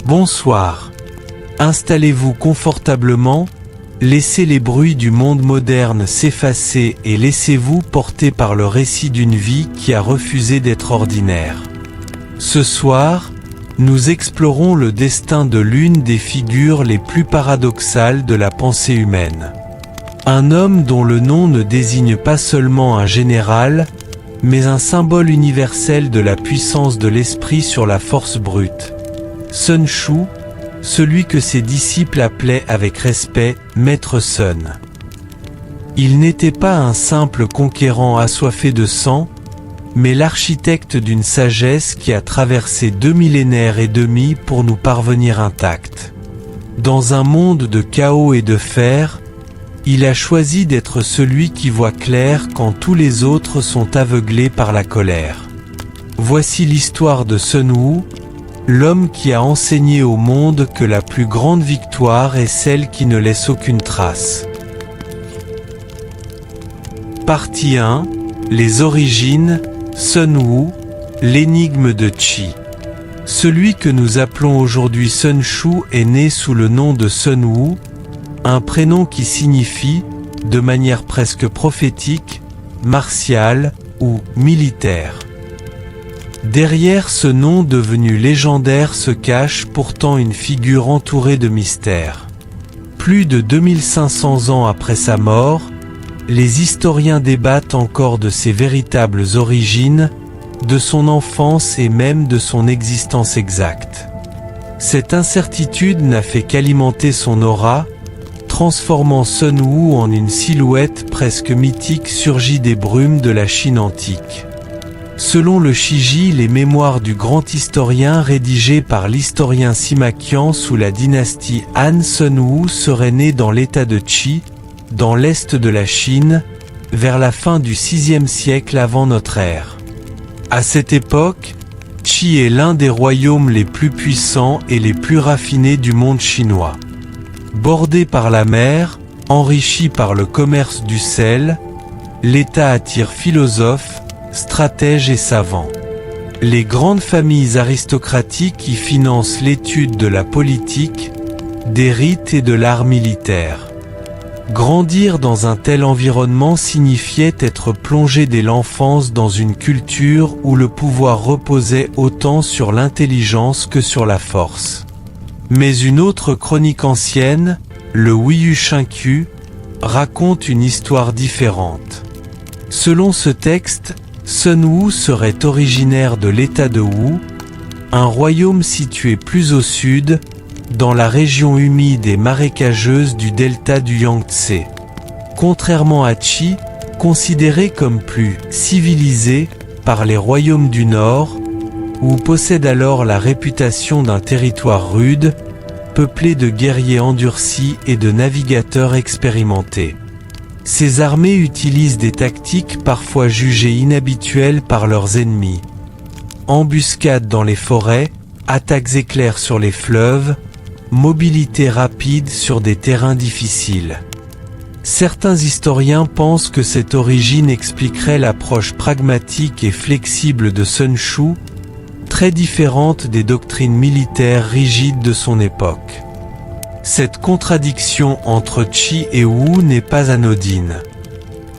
Bonsoir. Installez-vous confortablement, laissez les bruits du monde moderne s'effacer et laissez-vous porter par le récit d'une vie qui a refusé d'être ordinaire. Ce soir, nous explorons le destin de l'une des figures les plus paradoxales de la pensée humaine. Un homme dont le nom ne désigne pas seulement un général, mais un symbole universel de la puissance de l'esprit sur la force brute. Sun Tzu, celui que ses disciples appelaient avec respect Maître Sun. Il n'était pas un simple conquérant assoiffé de sang, mais l'architecte d'une sagesse qui a traversé 2 millénaires et demi pour nous parvenir intact. Dans un monde de chaos et de fer, il a choisi d'être celui qui voit clair quand tous les autres sont aveuglés par la colère. Voici l'histoire de Sun Wu, l'homme qui a enseigné au monde que la plus grande victoire est celle qui ne laisse aucune trace. Partie 1. Les origines, Sun Wu, l'énigme de Qi. Celui que nous appelons aujourd'hui Sun Tzu est né sous le nom de Sun Wu, un prénom qui signifie, de manière presque prophétique, martial ou militaire. Derrière ce nom devenu légendaire se cache pourtant une figure entourée de mystères. Plus de 2500 ans après sa mort, les historiens débattent encore de ses véritables origines, de son enfance et même de son existence exacte. Cette incertitude n'a fait qu'alimenter son aura, transformant Sun Wu en une silhouette presque mythique surgie des brumes de la Chine antique. Selon le Shiji, les mémoires du grand historien rédigées par l'historien Sima Qian sous la dynastie Han, Sun Wu serait né dans l'état de Qi, dans l'est de la Chine, vers la fin du VIe siècle avant notre ère. À cette époque, Qi est l'un des royaumes les plus puissants et les plus raffinés du monde chinois. Bordé par la mer, enrichi par le commerce du sel, l'État attire philosophes, stratèges et savants. Les grandes familles aristocratiques y financent l'étude de la politique, des rites et de l'art militaire. Grandir dans un tel environnement signifiait être plongé dès l'enfance dans une culture où le pouvoir reposait autant sur l'intelligence que sur la force. Mais une autre chronique ancienne, le Huiyu Shengqiu, raconte une histoire différente. Selon ce texte, Sun Wu serait originaire de l'état de Wu, un royaume situé plus au sud, dans la région humide et marécageuse du delta du Yangtze. Contrairement à Qi, considéré comme plus civilisé par les royaumes du Nord, Wu possède alors la réputation d'un territoire rude, peuplé de guerriers endurcis et de navigateurs expérimentés. Ces armées utilisent des tactiques parfois jugées inhabituelles par leurs ennemis. Embuscades dans les forêts, attaques éclairs sur les fleuves, mobilité rapide sur des terrains difficiles. Certains historiens pensent que cette origine expliquerait l'approche pragmatique et flexible de Sun Tzu, très différente des doctrines militaires rigides de son époque. Cette contradiction entre Qi et Wu n'est pas anodine.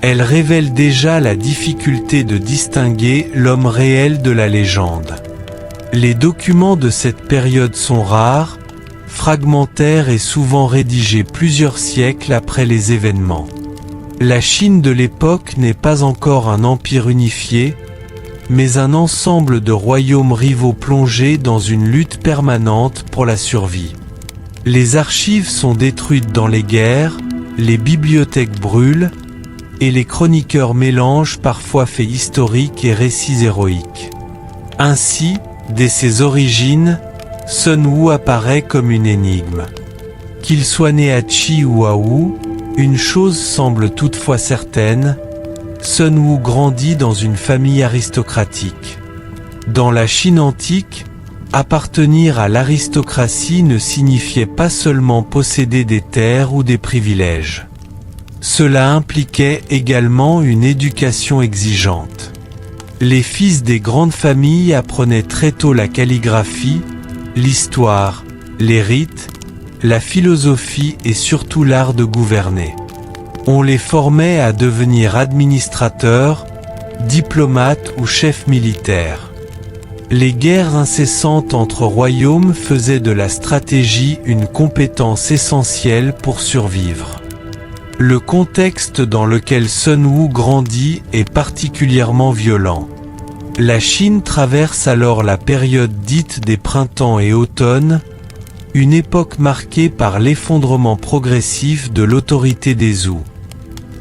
Elle révèle déjà la difficulté de distinguer l'homme réel de la légende. Les documents de cette période sont rares, fragmentaires et souvent rédigés plusieurs siècles après les événements. La Chine de l'époque n'est pas encore un empire unifié, mais un ensemble de royaumes rivaux plongés dans une lutte permanente pour la survie. Les archives sont détruites dans les guerres, les bibliothèques brûlent, et les chroniqueurs mélangent parfois faits historiques et récits héroïques. Ainsi, dès ses origines, Sun Wu apparaît comme une énigme. Qu'il soit né à Qi ou à Wu, une chose semble toutefois certaine, Sun Wu grandit dans une famille aristocratique. Dans la Chine antique, appartenir à l'aristocratie ne signifiait pas seulement posséder des terres ou des privilèges. Cela impliquait également une éducation exigeante. Les fils des grandes familles apprenaient très tôt la calligraphie, l'histoire, les rites, la philosophie et surtout l'art de gouverner. On les formait à devenir administrateurs, diplomates ou chefs militaires. Les guerres incessantes entre royaumes faisaient de la stratégie une compétence essentielle pour survivre. Le contexte dans lequel Sun Wu grandit est particulièrement violent. La Chine traverse alors la période dite des printemps et automnes, une époque marquée par l'effondrement progressif de l'autorité des Zhou.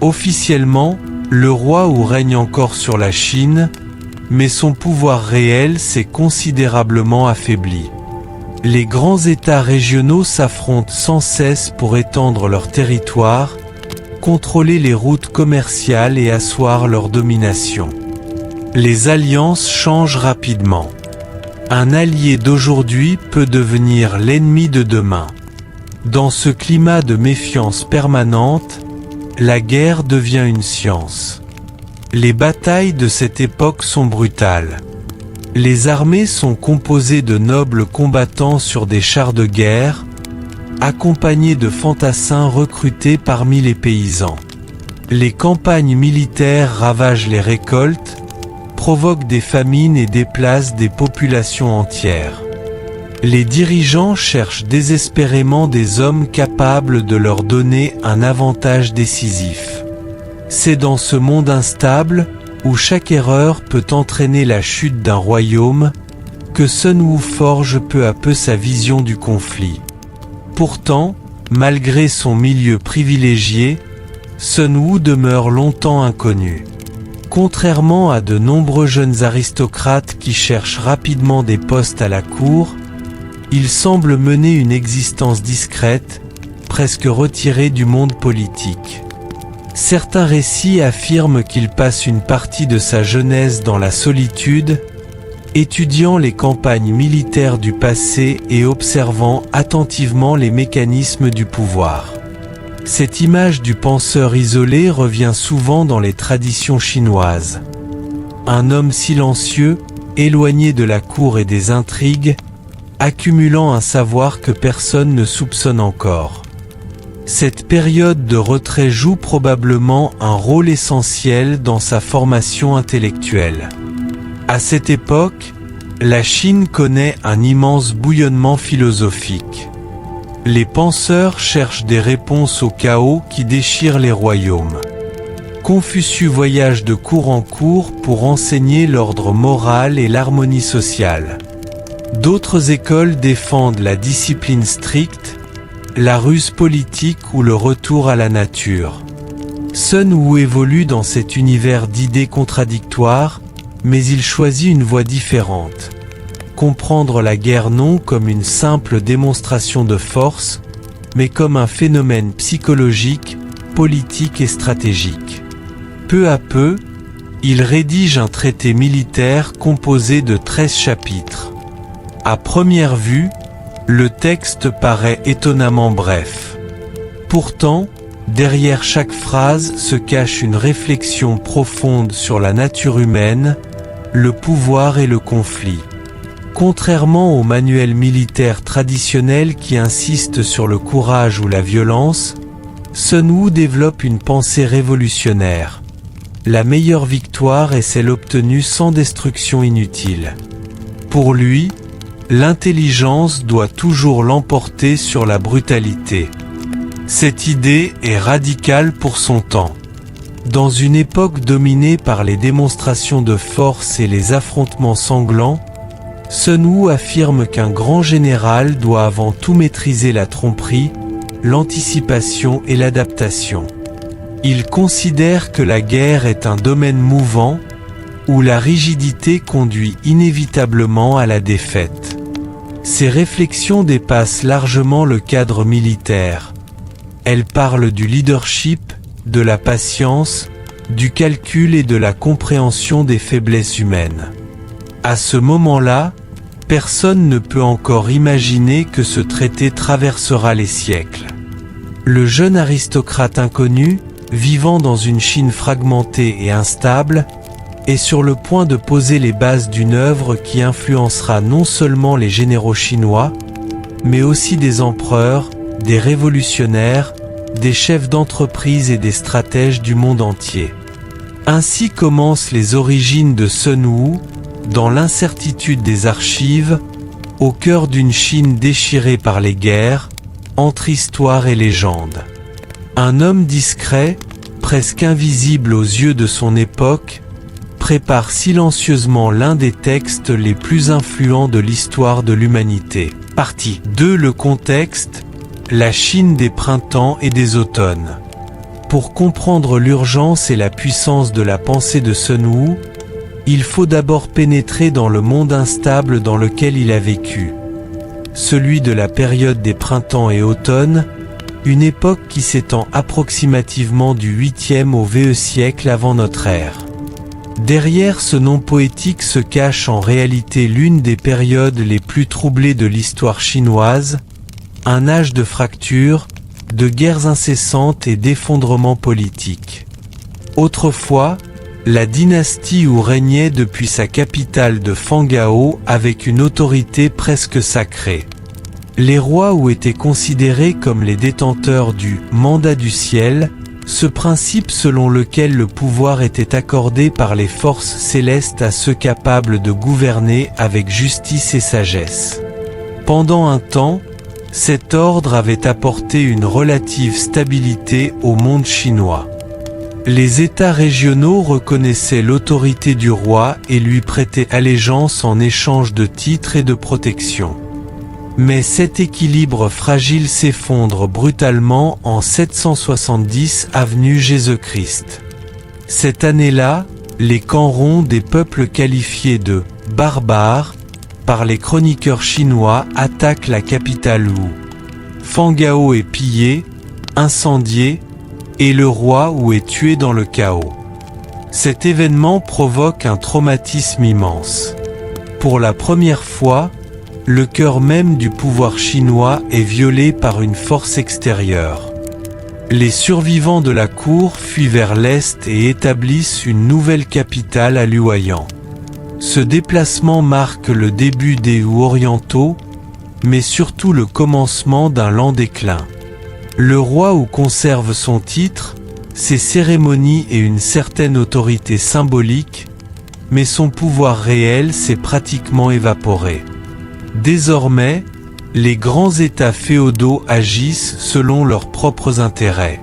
Officiellement, le roi Wu règne encore sur la Chine, mais son pouvoir réel s'est considérablement affaibli. Les grands États régionaux s'affrontent sans cesse pour étendre leur territoire, contrôler les routes commerciales et asseoir leur domination. Les alliances changent rapidement. Un allié d'aujourd'hui peut devenir l'ennemi de demain. Dans ce climat de méfiance permanente, la guerre devient une science. Les batailles de cette époque sont brutales. Les armées sont composées de nobles combattants sur des chars de guerre, accompagnés de fantassins recrutés parmi les paysans. Les campagnes militaires ravagent les récoltes, provoquent des famines et déplacent des populations entières. Les dirigeants cherchent désespérément des hommes capables de leur donner un avantage décisif. C'est dans ce monde instable, où chaque erreur peut entraîner la chute d'un royaume, que Sun Wu forge peu à peu sa vision du conflit. Pourtant, malgré son milieu privilégié, Sun Wu demeure longtemps inconnu. Contrairement à de nombreux jeunes aristocrates qui cherchent rapidement des postes à la cour, il semble mener une existence discrète, presque retirée du monde politique. Certains récits affirment qu'il passe une partie de sa jeunesse dans la solitude, étudiant les campagnes militaires du passé et observant attentivement les mécanismes du pouvoir. Cette image du penseur isolé revient souvent dans les traditions chinoises. Un homme silencieux, éloigné de la cour et des intrigues, accumulant un savoir que personne ne soupçonne encore. Cette période de retrait joue probablement un rôle essentiel dans sa formation intellectuelle. À cette époque, la Chine connaît un immense bouillonnement philosophique. Les penseurs cherchent des réponses au chaos qui déchire les royaumes. Confucius voyage de cour en cour pour enseigner l'ordre moral et l'harmonie sociale. D'autres écoles défendent la discipline stricte, la ruse politique ou le retour à la nature. Sun Wu évolue dans cet univers d'idées contradictoires, mais il choisit une voie différente. Comprendre la guerre non comme une simple démonstration de force, mais comme un phénomène psychologique, politique et stratégique. Peu à peu, il rédige un traité militaire composé de 13 chapitres. À première vue, le texte paraît étonnamment bref. Pourtant, derrière chaque phrase se cache une réflexion profonde sur la nature humaine, le pouvoir et le conflit. Contrairement aux manuels militaires traditionnels qui insistent sur le courage ou la violence, Sun Wu développe une pensée révolutionnaire. La meilleure victoire est celle obtenue sans destruction inutile. Pour lui, l'intelligence doit toujours l'emporter sur la brutalité. Cette idée est radicale pour son temps. Dans une époque dominée par les démonstrations de force et les affrontements sanglants, Sun Wu affirme qu'un grand général doit avant tout maîtriser la tromperie, l'anticipation et l'adaptation. Il considère que la guerre est un domaine mouvant, où la rigidité conduit inévitablement à la défaite. Ces réflexions dépassent largement le cadre militaire. Elles parlent du leadership, de la patience, du calcul et de la compréhension des faiblesses humaines. À ce moment-là, personne ne peut encore imaginer que ce traité traversera les siècles. Le jeune aristocrate inconnu, vivant dans une Chine fragmentée et instable, est sur le point de poser les bases d'une œuvre qui influencera non seulement les généraux chinois, mais aussi des empereurs, des révolutionnaires, des chefs d'entreprise et des stratèges du monde entier. Ainsi commencent les origines de Sun Wu, dans l'incertitude des archives, au cœur d'une Chine déchirée par les guerres, entre histoire et légende. Un homme discret, presque invisible aux yeux de son époque, prépare silencieusement l'un des textes les plus influents de l'histoire de l'humanité. Partie 2. Le contexte, la Chine des printemps et des automnes. Pour comprendre l'urgence et la puissance de la pensée de Sun Wu, il faut d'abord pénétrer dans le monde instable dans lequel il a vécu. Celui de la période des printemps et automnes, une époque qui s'étend approximativement du 8e au VE siècle avant notre ère. Derrière ce nom poétique se cache en réalité l'une des périodes les plus troublées de l'histoire chinoise, un âge de fractures, de guerres incessantes et d'effondrements politiques. Autrefois, la dynastie Wu régnait depuis sa capitale de Fangao avec une autorité presque sacrée. Les rois Wu étaient considérés comme les détenteurs du « mandat du ciel », ce principe selon lequel le pouvoir était accordé par les forces célestes à ceux capables de gouverner avec justice et sagesse. Pendant un temps, cet ordre avait apporté une relative stabilité au monde chinois. Les États régionaux reconnaissaient l'autorité du roi et lui prêtaient allégeance en échange de titres et de protection. Mais cet équilibre fragile s'effondre brutalement en 770 avenue Jésus-Christ. Cette année-là, les camps ronds des peuples qualifiés de « barbares » par les chroniqueurs chinois attaquent la capitale Wu. Fangao est pillé, incendié, et le roi Wu est tué dans le chaos. Cet événement provoque un traumatisme immense. Pour la première fois, le cœur même du pouvoir chinois est violé par une force extérieure. Les survivants de la cour fuient vers l'est et établissent une nouvelle capitale à Luoyang. Ce déplacement marque le début des Wu orientaux, mais surtout le commencement d'un lent déclin. Le roi Wu conserve son titre, ses cérémonies et une certaine autorité symbolique, mais son pouvoir réel s'est pratiquement évaporé. Désormais, les grands États féodaux agissent selon leurs propres intérêts.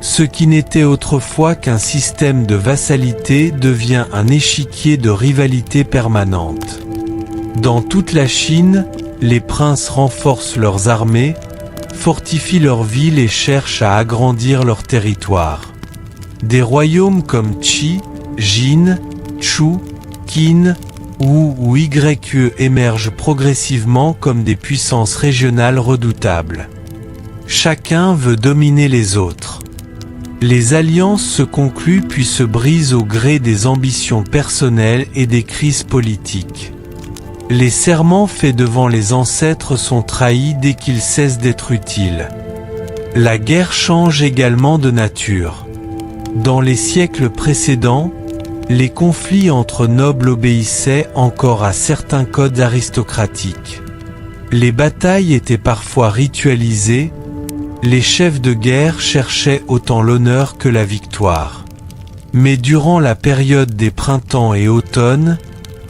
Ce qui n'était autrefois qu'un système de vassalité devient un échiquier de rivalité permanente. Dans toute la Chine, les princes renforcent leurs armées, fortifient leurs villes et cherchent à agrandir leur territoire. Des royaumes comme Qi, Jin, Chu, Qin, Wu ou Yue émergent progressivement comme des puissances régionales redoutables. Chacun veut dominer les autres. Les alliances se concluent puis se brisent au gré des ambitions personnelles et des crises politiques. Les serments faits devant les ancêtres sont trahis dès qu'ils cessent d'être utiles. La guerre change également de nature. Dans les siècles précédents, les conflits entre nobles obéissaient encore à certains codes aristocratiques. Les batailles étaient parfois ritualisées, les chefs de guerre cherchaient autant l'honneur que la victoire. Mais durant la période des printemps et automnes,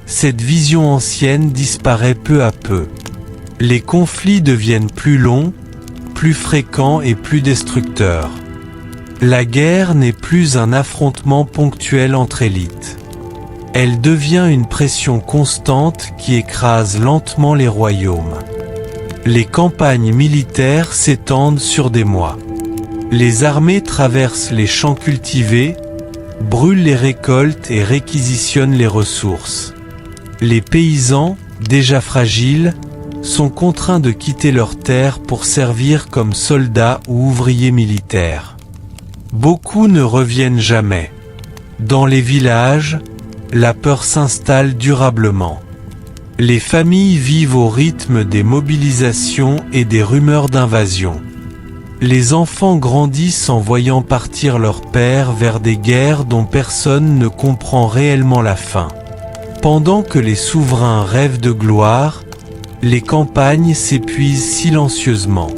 cette vision ancienne disparaît peu à peu. Les conflits deviennent plus longs, plus fréquents et plus destructeurs. La guerre n'est plus un affrontement ponctuel entre élites. Elle devient une pression constante qui écrase lentement les royaumes. Les campagnes militaires s'étendent sur des mois. Les armées traversent les champs cultivés, brûlent les récoltes et réquisitionnent les ressources. Les paysans, déjà fragiles, sont contraints de quitter leurs terres pour servir comme soldats ou ouvriers militaires. Beaucoup ne reviennent jamais. Dans les villages, la peur s'installe durablement. Les familles vivent au rythme des mobilisations et des rumeurs d'invasion. Les enfants grandissent en voyant partir leur père vers des guerres dont personne ne comprend réellement la fin. Pendant que les souverains rêvent de gloire, les campagnes s'épuisent silencieusement.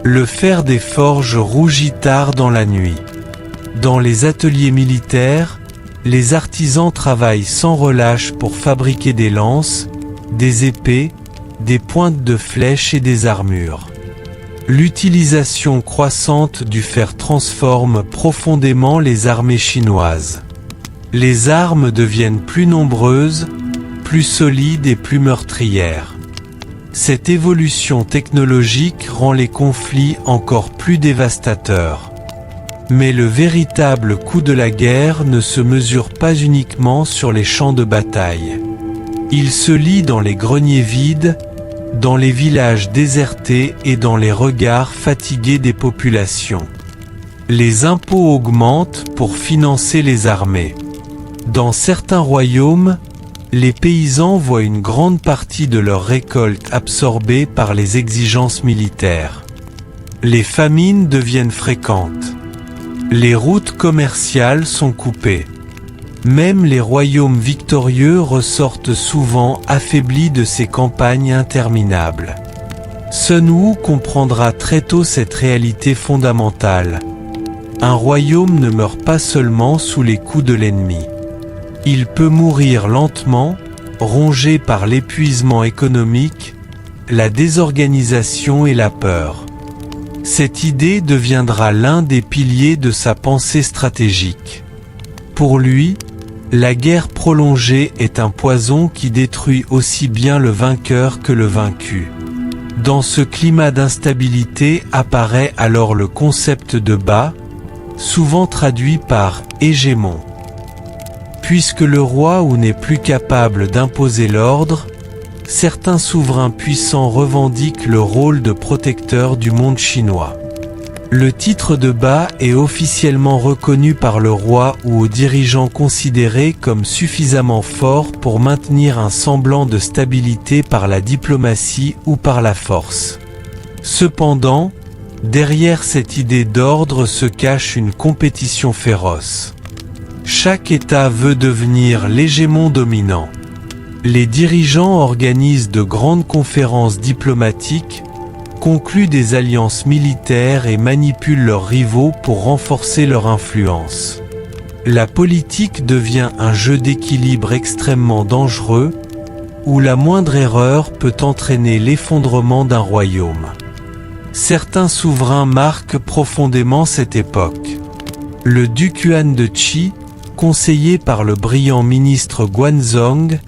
Le fer des forges rougit tard dans la nuit. Dans les ateliers militaires, les artisans travaillent sans relâche pour fabriquer des lances, des épées, des pointes de flèches et des armures. L'utilisation croissante du fer transforme profondément les armées chinoises. Les armes deviennent plus nombreuses, plus solides et plus meurtrières. Cette évolution technologique rend les conflits encore plus dévastateurs. Mais le véritable coût de la guerre ne se mesure pas uniquement sur les champs de bataille. Il se lit dans les greniers vides, dans les villages désertés et dans les regards fatigués des populations. Les impôts augmentent pour financer les armées. Dans certains royaumes, les paysans voient une grande partie de leur récolte absorbée par les exigences militaires. Les famines deviennent fréquentes. Les routes commerciales sont coupées. Même les royaumes victorieux ressortent souvent affaiblis de ces campagnes interminables. Sun Wu comprendra très tôt cette réalité fondamentale. Un royaume ne meurt pas seulement sous les coups de l'ennemi. Il peut mourir lentement, rongé par l'épuisement économique, la désorganisation et la peur. Cette idée deviendra l'un des piliers de sa pensée stratégique. Pour lui, la guerre prolongée est un poison qui détruit aussi bien le vainqueur que le vaincu. Dans ce climat d'instabilité apparaît alors le concept de Ba, souvent traduit par « hégémon ». Puisque le roi ou n'est plus capable d'imposer l'ordre, certains souverains puissants revendiquent le rôle de protecteur du monde chinois. Le titre de Ba est officiellement reconnu par le roi ou aux dirigeants considérés comme suffisamment forts pour maintenir un semblant de stabilité par la diplomatie ou par la force. Cependant, derrière cette idée d'ordre se cache une compétition féroce. Chaque État veut devenir l'hégémon dominant. Les dirigeants organisent de grandes conférences diplomatiques, concluent des alliances militaires et manipulent leurs rivaux pour renforcer leur influence. La politique devient un jeu d'équilibre extrêmement dangereux, où la moindre erreur peut entraîner l'effondrement d'un royaume. Certains souverains marquent profondément cette époque. Le duc Yuan de Qi, conseillé par le brillant ministre Guanzong,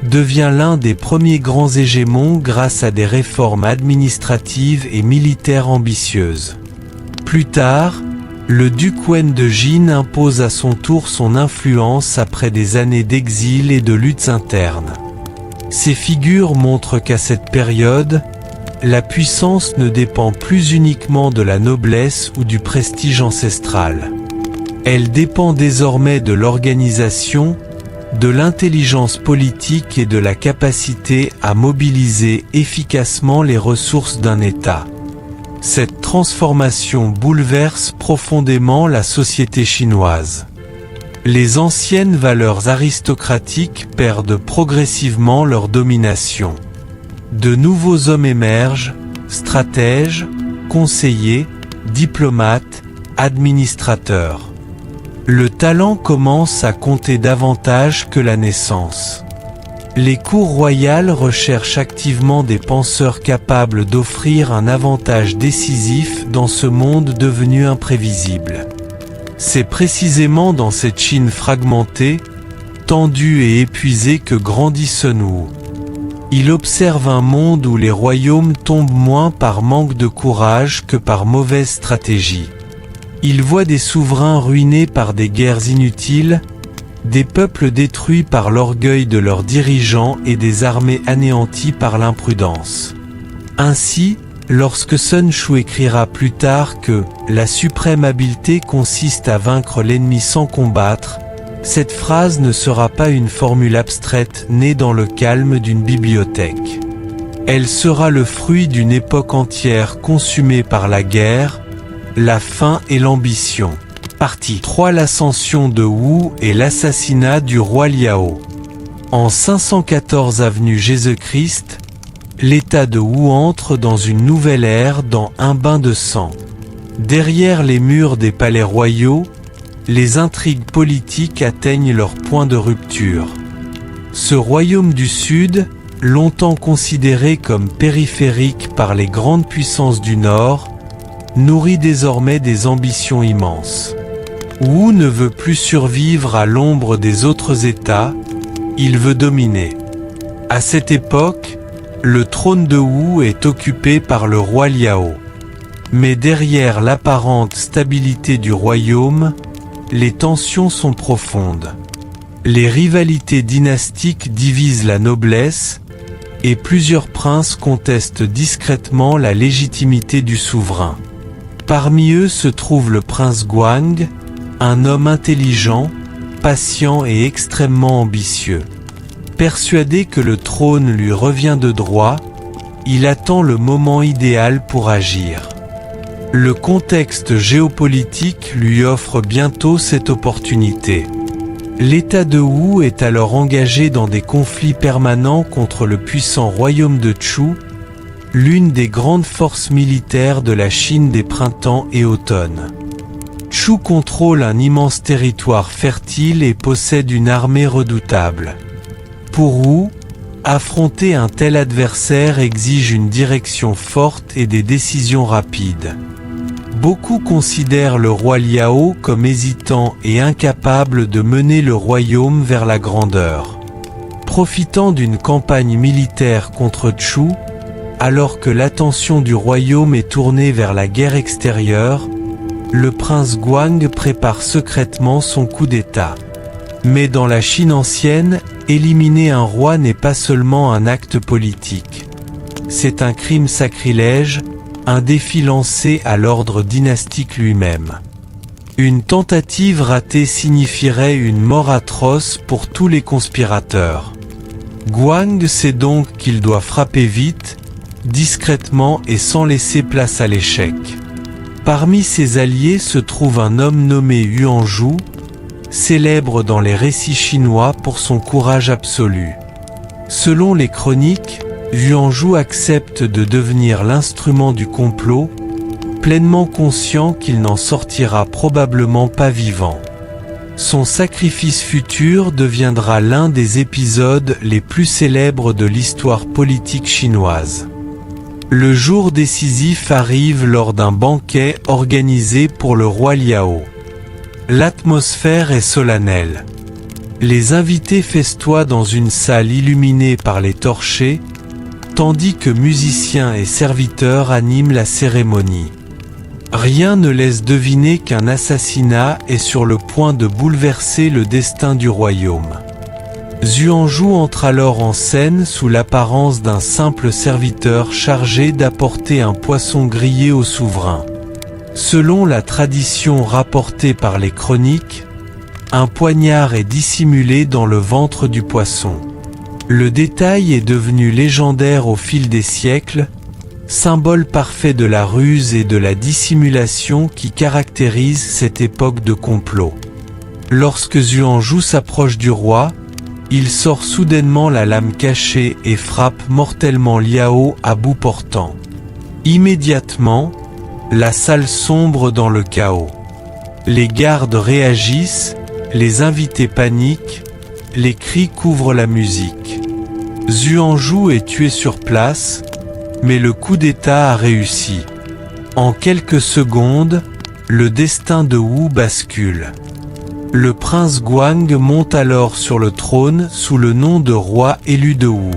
devient l'un des premiers grands hégémons grâce à des réformes administratives et militaires ambitieuses. Plus tard, le duc Wen de Jin impose à son tour son influence après des années d'exil et de luttes internes. Ces figures montrent qu'à cette période, la puissance ne dépend plus uniquement de la noblesse ou du prestige ancestral. Elle dépend désormais de l'organisation, de l'intelligence politique et de la capacité à mobiliser efficacement les ressources d'un État. Cette transformation bouleverse profondément la société chinoise. Les anciennes valeurs aristocratiques perdent progressivement leur domination. De nouveaux hommes émergent, stratèges, conseillers, diplomates, administrateurs. Le talent commence à compter davantage que la naissance. Les cours royales recherchent activement des penseurs capables d'offrir un avantage décisif dans ce monde devenu imprévisible. C'est précisément dans cette Chine fragmentée, tendue et épuisée que grandit Sun Wu. Il observe un monde où les royaumes tombent moins par manque de courage que par mauvaise stratégie. Il voit des souverains ruinés par des guerres inutiles, des peuples détruits par l'orgueil de leurs dirigeants et des armées anéanties par l'imprudence. Ainsi, lorsque Sun Shu écrira plus tard que « la suprême habileté consiste à vaincre l'ennemi sans combattre », cette phrase ne sera pas une formule abstraite née dans le calme d'une bibliothèque. Elle sera le fruit d'une époque entière consumée par la guerre, la faim et l'ambition. Partie 3. L'ascension de Wu et l'assassinat du roi Liao. En 514 avenue Jésus-Christ, l'État de Wu entre dans une nouvelle ère dans un bain de sang. Derrière les murs des palais royaux, les intrigues politiques atteignent leur point de rupture. Ce royaume du Sud, longtemps considéré comme périphérique par les grandes puissances du Nord, nourrit désormais des ambitions immenses. Wu ne veut plus survivre à l'ombre des autres États, il veut dominer. À cette époque, le trône de Wu est occupé par le roi Liao. Mais derrière l'apparente stabilité du royaume, les tensions sont profondes. Les rivalités dynastiques divisent la noblesse, et plusieurs princes contestent discrètement la légitimité du souverain. Parmi eux se trouve le prince Guang, un homme intelligent, patient et extrêmement ambitieux. Persuadé que le trône lui revient de droit, il attend le moment idéal pour agir. Le contexte géopolitique lui offre bientôt cette opportunité. L'État de Wu est alors engagé dans des conflits permanents contre le puissant royaume de Chu, l'une des grandes forces militaires de la Chine des printemps et automnes. Chu contrôle un immense territoire fertile et possède une armée redoutable. Pour Wu, affronter un tel adversaire exige une direction forte et des décisions rapides. Beaucoup considèrent le roi Liao comme hésitant et incapable de mener le royaume vers la grandeur. Profitant d'une campagne militaire contre Chu, alors que l'attention du royaume est tournée vers la guerre extérieure, le prince Guang prépare secrètement son coup d'État. Mais dans la Chine ancienne, éliminer un roi n'est pas seulement un acte politique. C'est un crime sacrilège, un défi lancé à l'ordre dynastique lui-même. Une tentative ratée signifierait une mort atroce pour tous les conspirateurs. Guang sait donc qu'il doit frapper vite, discrètement et sans laisser place à l'échec. Parmi ses alliés se trouve un homme nommé Yuanzhu, célèbre dans les récits chinois pour son courage absolu. Selon les chroniques, Yuanzhu accepte de devenir l'instrument du complot, pleinement conscient qu'il n'en sortira probablement pas vivant. Son sacrifice futur deviendra l'un des épisodes les plus célèbres de l'histoire politique chinoise. Le jour décisif arrive lors d'un banquet organisé pour le roi Liao. L'atmosphère est solennelle. Les invités festoient dans une salle illuminée par les torchers, tandis que musiciens et serviteurs animent la cérémonie. Rien ne laisse deviner qu'un assassinat est sur le point de bouleverser le destin du royaume. Yuanzhu entre alors en scène sous l'apparence d'un simple serviteur chargé d'apporter un poisson grillé au souverain. Selon la tradition rapportée par les chroniques, un poignard est dissimulé dans le ventre du poisson. Le détail est devenu légendaire au fil des siècles, symbole parfait de la ruse et de la dissimulation qui caractérise cette époque de complot. Lorsque Yuanzhu s'approche du roi, il sort soudainement la lame cachée et frappe mortellement Liao à bout portant. Immédiatement, la salle sombre dans le chaos. Les gardes réagissent, les invités paniquent, les cris couvrent la musique. Yuanzhu est tué sur place, mais le coup d'État a réussi. En quelques secondes, le destin de Wu bascule. Le prince Guang monte alors sur le trône sous le nom de roi élu de Wu.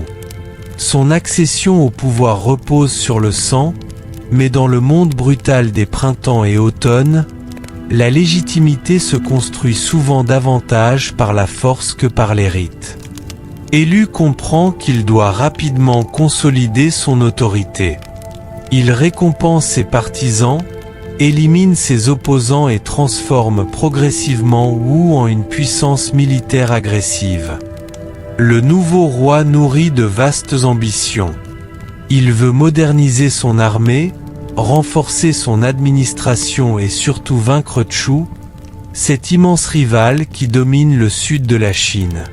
Son accession au pouvoir repose sur le sang, mais dans le monde brutal des printemps et automnes, la légitimité se construit souvent davantage par la force que par les rites. Élu comprend qu'il doit rapidement consolider son autorité. Il récompense ses partisans, élimine ses opposants et transforme progressivement Wu en une puissance militaire agressive. Le nouveau roi nourrit de vastes ambitions. Il veut moderniser son armée, renforcer son administration et surtout vaincre Chu, cet immense rival qui domine le sud de la Chine.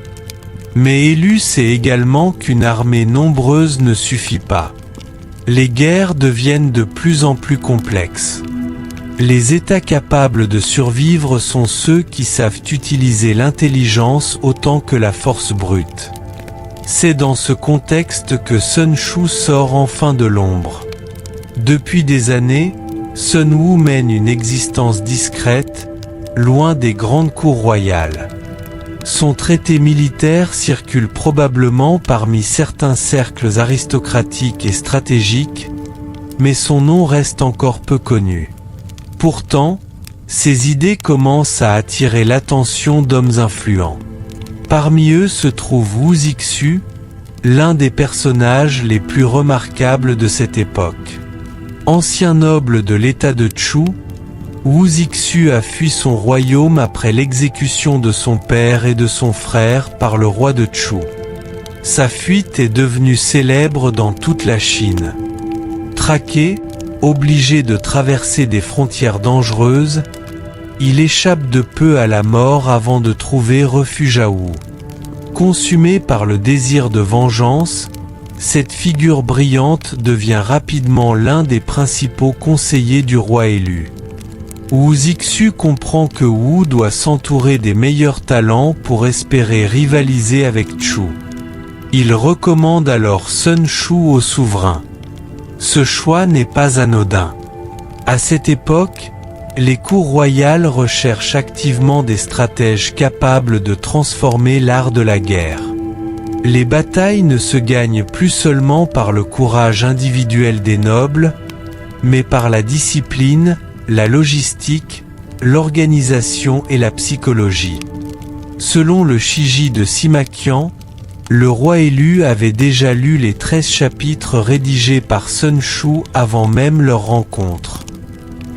Mais Élu sait également qu'une armée nombreuse ne suffit pas. Les guerres deviennent de plus en plus complexes. Les États capables de survivre sont ceux qui savent utiliser l'intelligence autant que la force brute. C'est dans ce contexte que Sun Shu sort enfin de l'ombre. Depuis des années, Sun Wu mène une existence discrète, loin des grandes cours royales. Son traité militaire circule probablement parmi certains cercles aristocratiques et stratégiques, mais son nom reste encore peu connu. Pourtant, ses idées commencent à attirer l'attention d'hommes influents. Parmi eux se trouve Wu Zixu, l'un des personnages les plus remarquables de cette époque. Ancien noble de l'état de Chu, Wu Zixu a fui son royaume après l'exécution de son père et de son frère par le roi de Chu. Sa fuite est devenue célèbre dans toute la Chine. Traqué, obligé de traverser des frontières dangereuses, il échappe de peu à la mort avant de trouver refuge à Wu. Consumé par le désir de vengeance, cette figure brillante devient rapidement l'un des principaux conseillers du roi élu. Wu Zixu comprend que Wu doit s'entourer des meilleurs talents pour espérer rivaliser avec Chu. Il recommande alors Sun Shu au souverain. Ce choix n'est pas anodin. À cette époque, les cours royales recherchent activement des stratèges capables de transformer l'art de la guerre. Les batailles ne se gagnent plus seulement par le courage individuel des nobles, mais par la discipline, la logistique, l'organisation et la psychologie. Selon le Shiji de Sima-Qian, le roi élu avait déjà lu les 13 chapitres rédigés par Sun Shu avant même leur rencontre.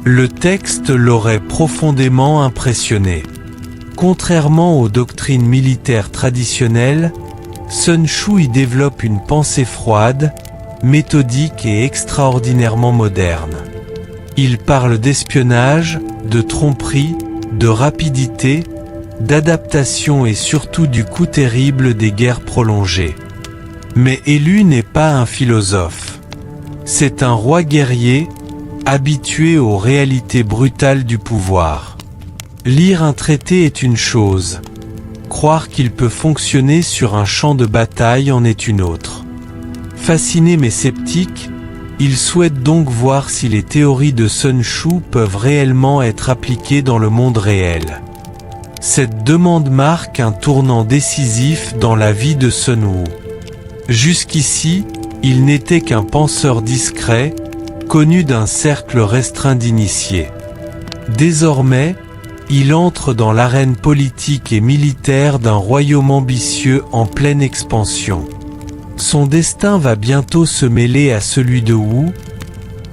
Le texte l'aurait profondément impressionné. Contrairement aux doctrines militaires traditionnelles, Sun Shu y développe une pensée froide, méthodique et extraordinairement moderne. Il parle d'espionnage, de tromperie, de rapidité, d'adaptation et surtout du coût terrible des guerres prolongées. Mais Élu n'est pas un philosophe. C'est un roi guerrier, habitué aux réalités brutales du pouvoir. Lire un traité est une chose. Croire qu'il peut fonctionner sur un champ de bataille en est une autre. Fasciné mais sceptique, il souhaite donc voir si les théories de Sun Shu peuvent réellement être appliquées dans le monde réel. Cette demande marque un tournant décisif dans la vie de Sun Wu. Jusqu'ici, il n'était qu'un penseur discret, connu d'un cercle restreint d'initiés. Désormais, il entre dans l'arène politique et militaire d'un royaume ambitieux en pleine expansion. Son destin va bientôt se mêler à celui de Wu,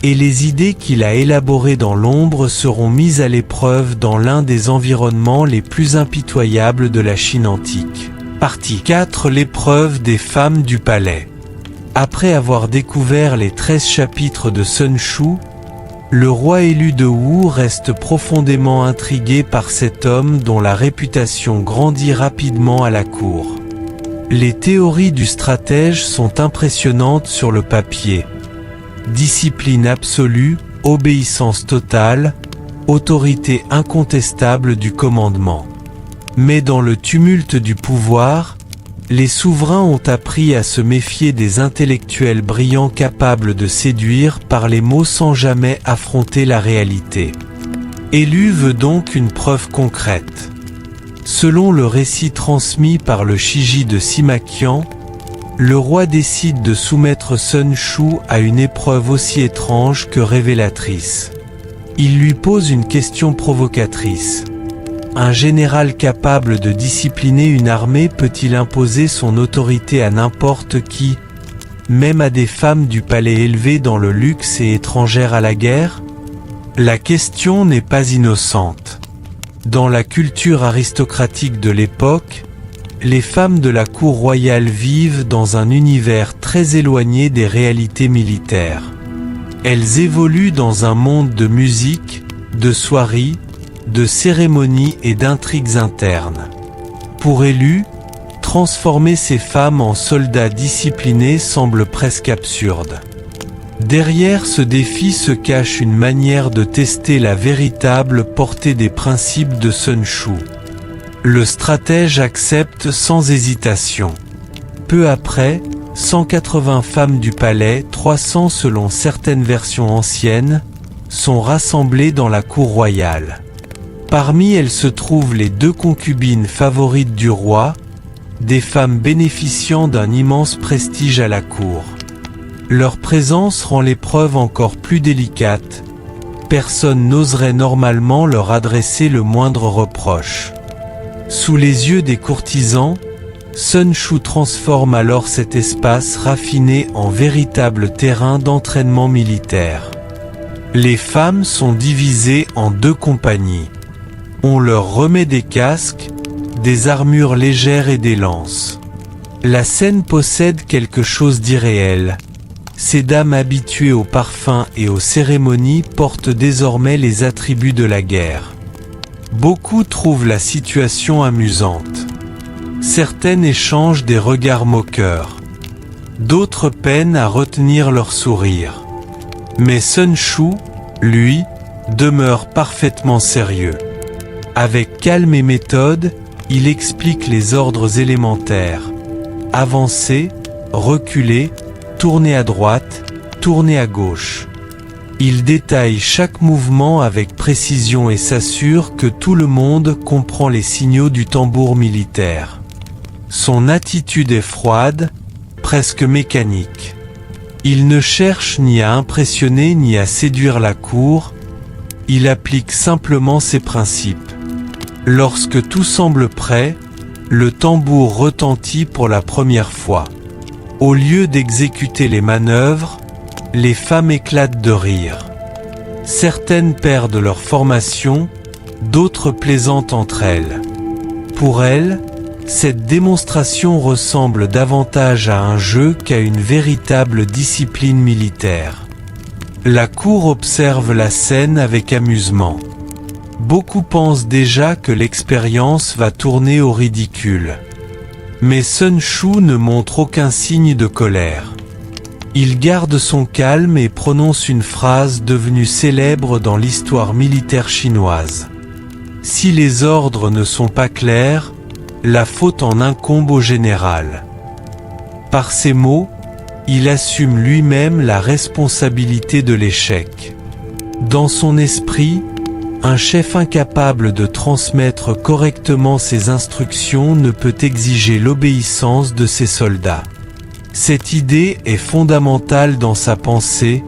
et les idées qu'il a élaborées dans l'ombre seront mises à l'épreuve dans l'un des environnements les plus impitoyables de la Chine antique. Partie 4. L'épreuve des femmes du palais. Après avoir découvert les 13 chapitres de Sun Shu, le roi élu de Wu reste profondément intrigué par cet homme dont la réputation grandit rapidement à la cour. Les théories du stratège sont impressionnantes sur le papier. Discipline absolue, obéissance totale, autorité incontestable du commandement. Mais dans le tumulte du pouvoir, les souverains ont appris à se méfier des intellectuels brillants capables de séduire par les mots sans jamais affronter la réalité. Élu veut donc une preuve concrète. Selon le récit transmis par le Shiji de Sima-Qian, le roi décide de soumettre Sun Shu à une épreuve aussi étrange que révélatrice. Il lui pose une question provocatrice. Un général capable de discipliner une armée peut-il imposer son autorité à n'importe qui, même à des femmes du palais élevées dans le luxe et étrangères à la guerre? La question n'est pas innocente. Dans la culture aristocratique de l'époque, les femmes de la cour royale vivent dans un univers très éloigné des réalités militaires. Elles évoluent dans un monde de musique, de soieries, de cérémonies et d'intrigues internes. Pour Élu, transformer ces femmes en soldats disciplinés semble presque absurde. Derrière ce défi se cache une manière de tester la véritable portée des principes de Sun Shu. Le stratège accepte sans hésitation. Peu après, 180 femmes du palais, 300 selon certaines versions anciennes, sont rassemblées dans la cour royale. Parmi elles se trouvent les 2 concubines favorites du roi, des femmes bénéficiant d'un immense prestige à la cour. Leur présence rend l'épreuve encore plus délicate. Personne n'oserait normalement leur adresser le moindre reproche. Sous les yeux des courtisans, Sun Shu transforme alors cet espace raffiné en véritable terrain d'entraînement militaire. Les femmes sont divisées en 2 compagnies. On leur remet des casques, des armures légères et des lances. La scène possède quelque chose d'irréel. Ces dames habituées aux parfums et aux cérémonies portent désormais les attributs de la guerre. Beaucoup trouvent la situation amusante. Certaines échangent des regards moqueurs. D'autres peinent à retenir leur sourire. Mais Sun Shu, lui, demeure parfaitement sérieux. Avec calme et méthode, il explique les ordres élémentaires. Avancer, reculer, tourner à droite, tourner à gauche. Il détaille chaque mouvement avec précision et s'assure que tout le monde comprend les signaux du tambour militaire. Son attitude est froide, presque mécanique. Il ne cherche ni à impressionner ni à séduire la cour, il applique simplement ses principes. Lorsque tout semble prêt, le tambour retentit pour la première fois. Au lieu d'exécuter les manœuvres, les femmes éclatent de rire. Certaines perdent leur formation, d'autres plaisantent entre elles. Pour elles, cette démonstration ressemble davantage à un jeu qu'à une véritable discipline militaire. La cour observe la scène avec amusement. Beaucoup pensent déjà que l'expérience va tourner au ridicule. Mais Sun Shu ne montre aucun signe de colère. Il garde son calme et prononce une phrase devenue célèbre dans l'histoire militaire chinoise. Si les ordres ne sont pas clairs, la faute en incombe au général. Par ces mots, il assume lui-même la responsabilité de l'échec. Dans son esprit, un chef incapable de transmettre correctement ses instructions ne peut exiger l'obéissance de ses soldats. Cette idée est fondamentale dans sa pensée.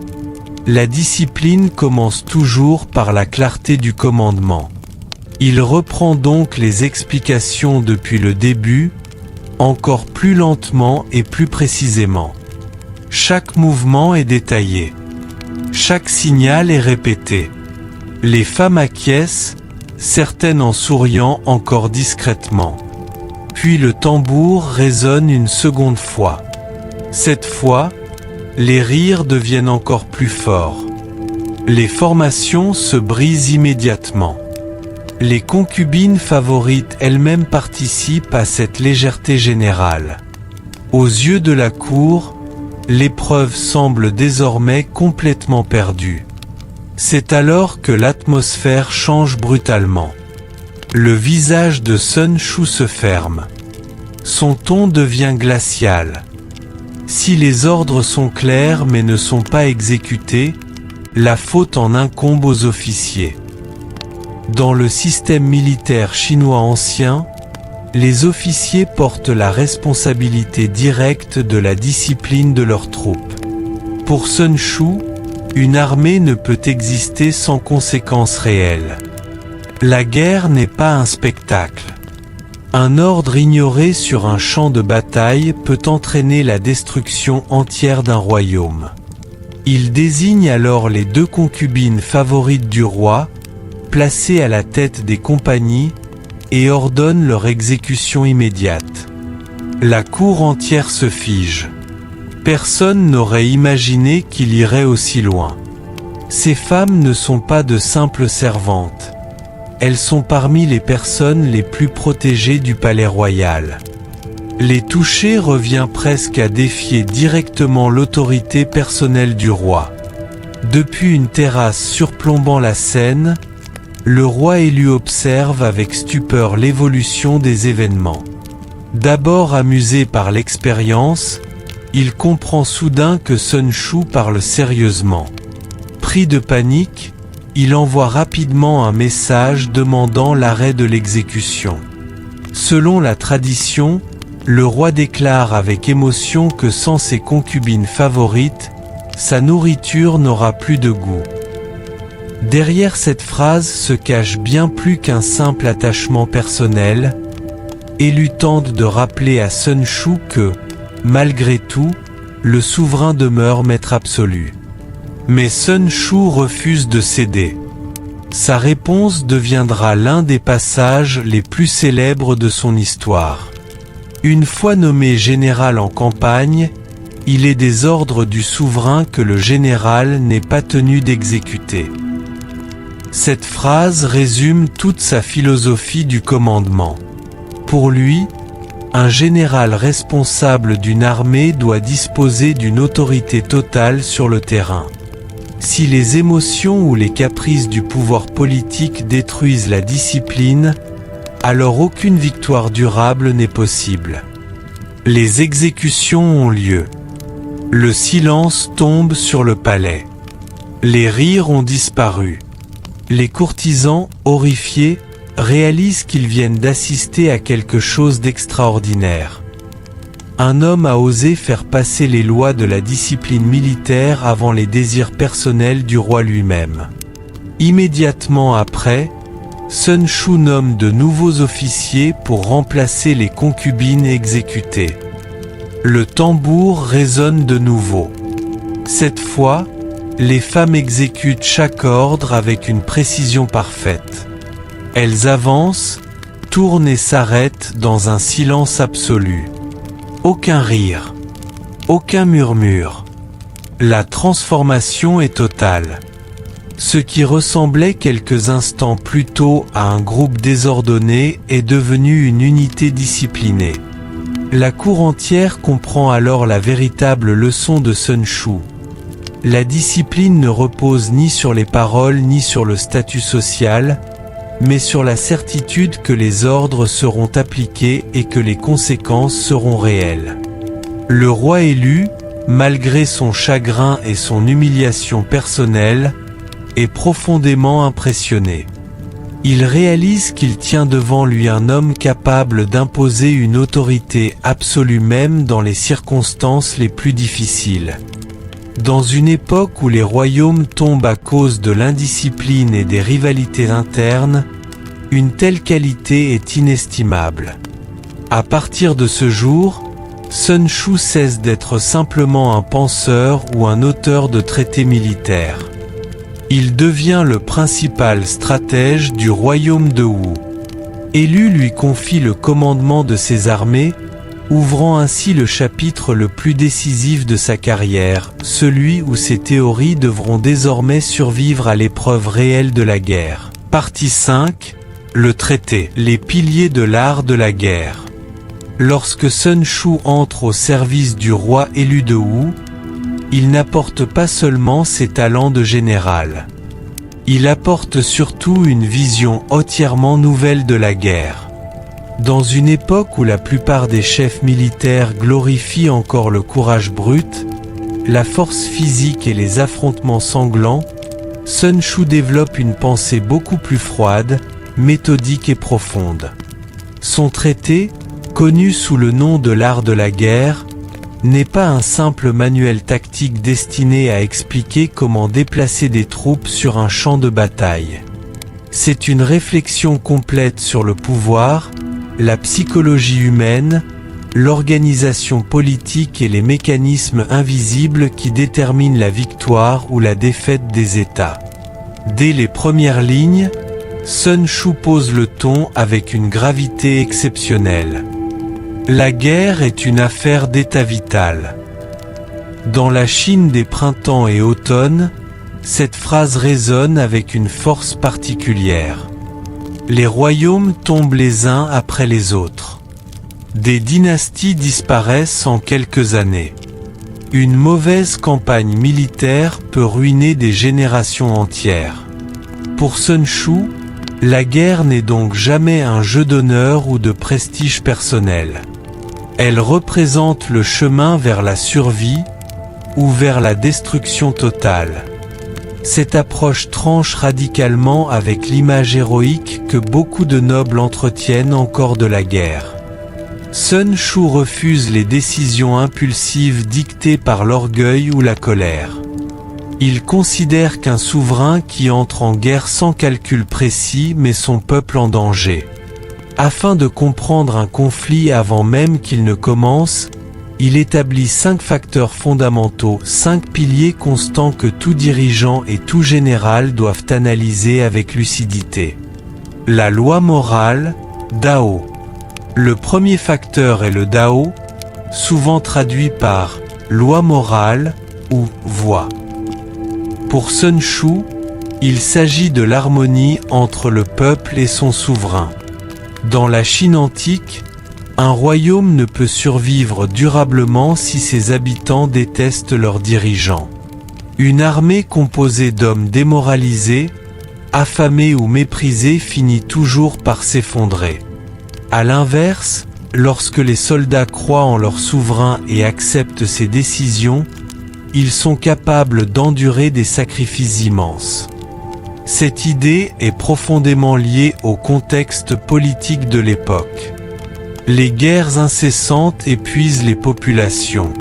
La discipline commence toujours par la clarté du commandement. Il reprend donc les explications depuis le début, encore plus lentement et plus précisément. Chaque mouvement est détaillé. Chaque signal est répété. Les femmes acquiescent, certaines en souriant encore discrètement. Puis le tambour résonne une seconde fois. Cette fois, les rires deviennent encore plus forts. Les formations se brisent immédiatement. Les concubines favorites elles-mêmes participent à cette légèreté générale. Aux yeux de la cour, l'épreuve semble désormais complètement perdue. C'est alors que l'atmosphère change brutalement. Le visage de Sun Shu se ferme. Son ton devient glacial. Si les ordres sont clairs mais ne sont pas exécutés, la faute en incombe aux officiers. Dans le système militaire chinois ancien, les officiers portent la responsabilité directe de la discipline de leurs troupes. Pour Sun Shu, une armée ne peut exister sans conséquences réelles. La guerre n'est pas un spectacle. Un ordre ignoré sur un champ de bataille peut entraîner la destruction entière d'un royaume. Il désigne alors les 2 concubines favorites du roi, placées à la tête des compagnies, et ordonne leur exécution immédiate. La cour entière se fige. Personne n'aurait imaginé qu'il irait aussi loin. Ces femmes ne sont pas de simples servantes. Elles sont parmi les personnes les plus protégées du palais royal. Les toucher revient presque à défier directement l'autorité personnelle du roi. Depuis une terrasse surplombant la Seine, le roi élu observe avec stupeur l'évolution des événements. D'abord amusé par l'expérience, il comprend soudain que Sun Shu parle sérieusement. Pris de panique, il envoie rapidement un message demandant l'arrêt de l'exécution. Selon la tradition, le roi déclare avec émotion que sans ses concubines favorites, sa nourriture n'aura plus de goût. Derrière cette phrase se cache bien plus qu'un simple attachement personnel. Élu tente de rappeler à Sun Shu que, malgré tout, le souverain demeure maître absolu. Mais Sun Shu refuse de céder. Sa réponse deviendra l'un des passages les plus célèbres de son histoire. Une fois nommé général en campagne, il est des ordres du souverain que le général n'est pas tenu d'exécuter. Cette phrase résume toute sa philosophie du commandement. Pour lui, un général responsable d'une armée doit disposer d'une autorité totale sur le terrain. Si les émotions ou les caprices du pouvoir politique détruisent la discipline, alors aucune victoire durable n'est possible. Les exécutions ont lieu. Le silence tombe sur le palais. Les rires ont disparu. Les courtisans, horrifiés, réalisent qu'ils viennent d'assister à quelque chose d'extraordinaire. Un homme a osé faire passer les lois de la discipline militaire avant les désirs personnels du roi lui-même. Immédiatement après, Sun Shu nomme de nouveaux officiers pour remplacer les concubines exécutées. Le tambour résonne de nouveau. Cette fois, les femmes exécutent chaque ordre avec une précision parfaite. Elles avancent, tournent et s'arrêtent dans un silence absolu. Aucun rire, aucun murmure. La transformation est totale. Ce qui ressemblait quelques instants plus tôt à un groupe désordonné est devenu une unité disciplinée. La cour entière comprend alors la véritable leçon de Sun Shu. La discipline ne repose ni sur les paroles ni sur le statut social, mais sur la certitude que les ordres seront appliqués et que les conséquences seront réelles. Le roi élu, malgré son chagrin et son humiliation personnelle, est profondément impressionné. Il réalise qu'il tient devant lui un homme capable d'imposer une autorité absolue même dans les circonstances les plus difficiles. Dans une époque où les royaumes tombent à cause de l'indiscipline et des rivalités internes, une telle qualité est inestimable. À partir de ce jour, Sun Shu cesse d'être simplement un penseur ou un auteur de traités militaires. Il devient le principal stratège du royaume de Wu. Élu lui confie le commandement de ses armées, ouvrant ainsi le chapitre le plus décisif de sa carrière, celui où ses théories devront désormais survivre à l'épreuve réelle de la guerre. Partie 5. Le traité. Les piliers de l'art de la guerre. Lorsque Sun Shu entre au service du roi élu de Wu, il n'apporte pas seulement ses talents de général. Il apporte surtout une vision entièrement nouvelle de la guerre. Dans une époque où la plupart des chefs militaires glorifient encore le courage brut, la force physique et les affrontements sanglants, Sun Shu développe une pensée beaucoup plus froide, méthodique et profonde. Son traité, connu sous le nom de l'art de la guerre, n'est pas un simple manuel tactique destiné à expliquer comment déplacer des troupes sur un champ de bataille. C'est une réflexion complète sur le pouvoir, la psychologie humaine, l'organisation politique et les mécanismes invisibles qui déterminent la victoire ou la défaite des États. Dès les premières lignes, Sun Shu pose le ton avec une gravité exceptionnelle. La guerre est une affaire d'état vital. Dans la Chine des printemps et automnes, cette phrase résonne avec une force particulière. Les royaumes tombent les uns après les autres. Des dynasties disparaissent en quelques années. Une mauvaise campagne militaire peut ruiner des générations entières. Pour Sun Shu, la guerre n'est donc jamais un jeu d'honneur ou de prestige personnel. Elle représente le chemin vers la survie ou vers la destruction totale. Cette approche tranche radicalement avec l'image héroïque que beaucoup de nobles entretiennent encore de la guerre. Sun Shu refuse les décisions impulsives dictées par l'orgueil ou la colère. Il considère qu'un souverain qui entre en guerre sans calcul précis met son peuple en danger. Afin de comprendre un conflit avant même qu'il ne commence, il établit 5 facteurs fondamentaux, 5 piliers constants que tout dirigeant et tout général doivent analyser avec lucidité. La loi morale, Dao. Le premier facteur est le Dao, souvent traduit par loi morale ou voie. Pour Sun Shu, il s'agit de l'harmonie entre le peuple et son souverain. Dans la Chine antique, un royaume ne peut survivre durablement si ses habitants détestent leurs dirigeants. Une armée composée d'hommes démoralisés, affamés ou méprisés finit toujours par s'effondrer. À l'inverse, lorsque les soldats croient en leur souverain et acceptent ses décisions, ils sont capables d'endurer des sacrifices immenses. Cette idée est profondément liée au contexte politique de l'époque. Les guerres incessantes épuisent les populations.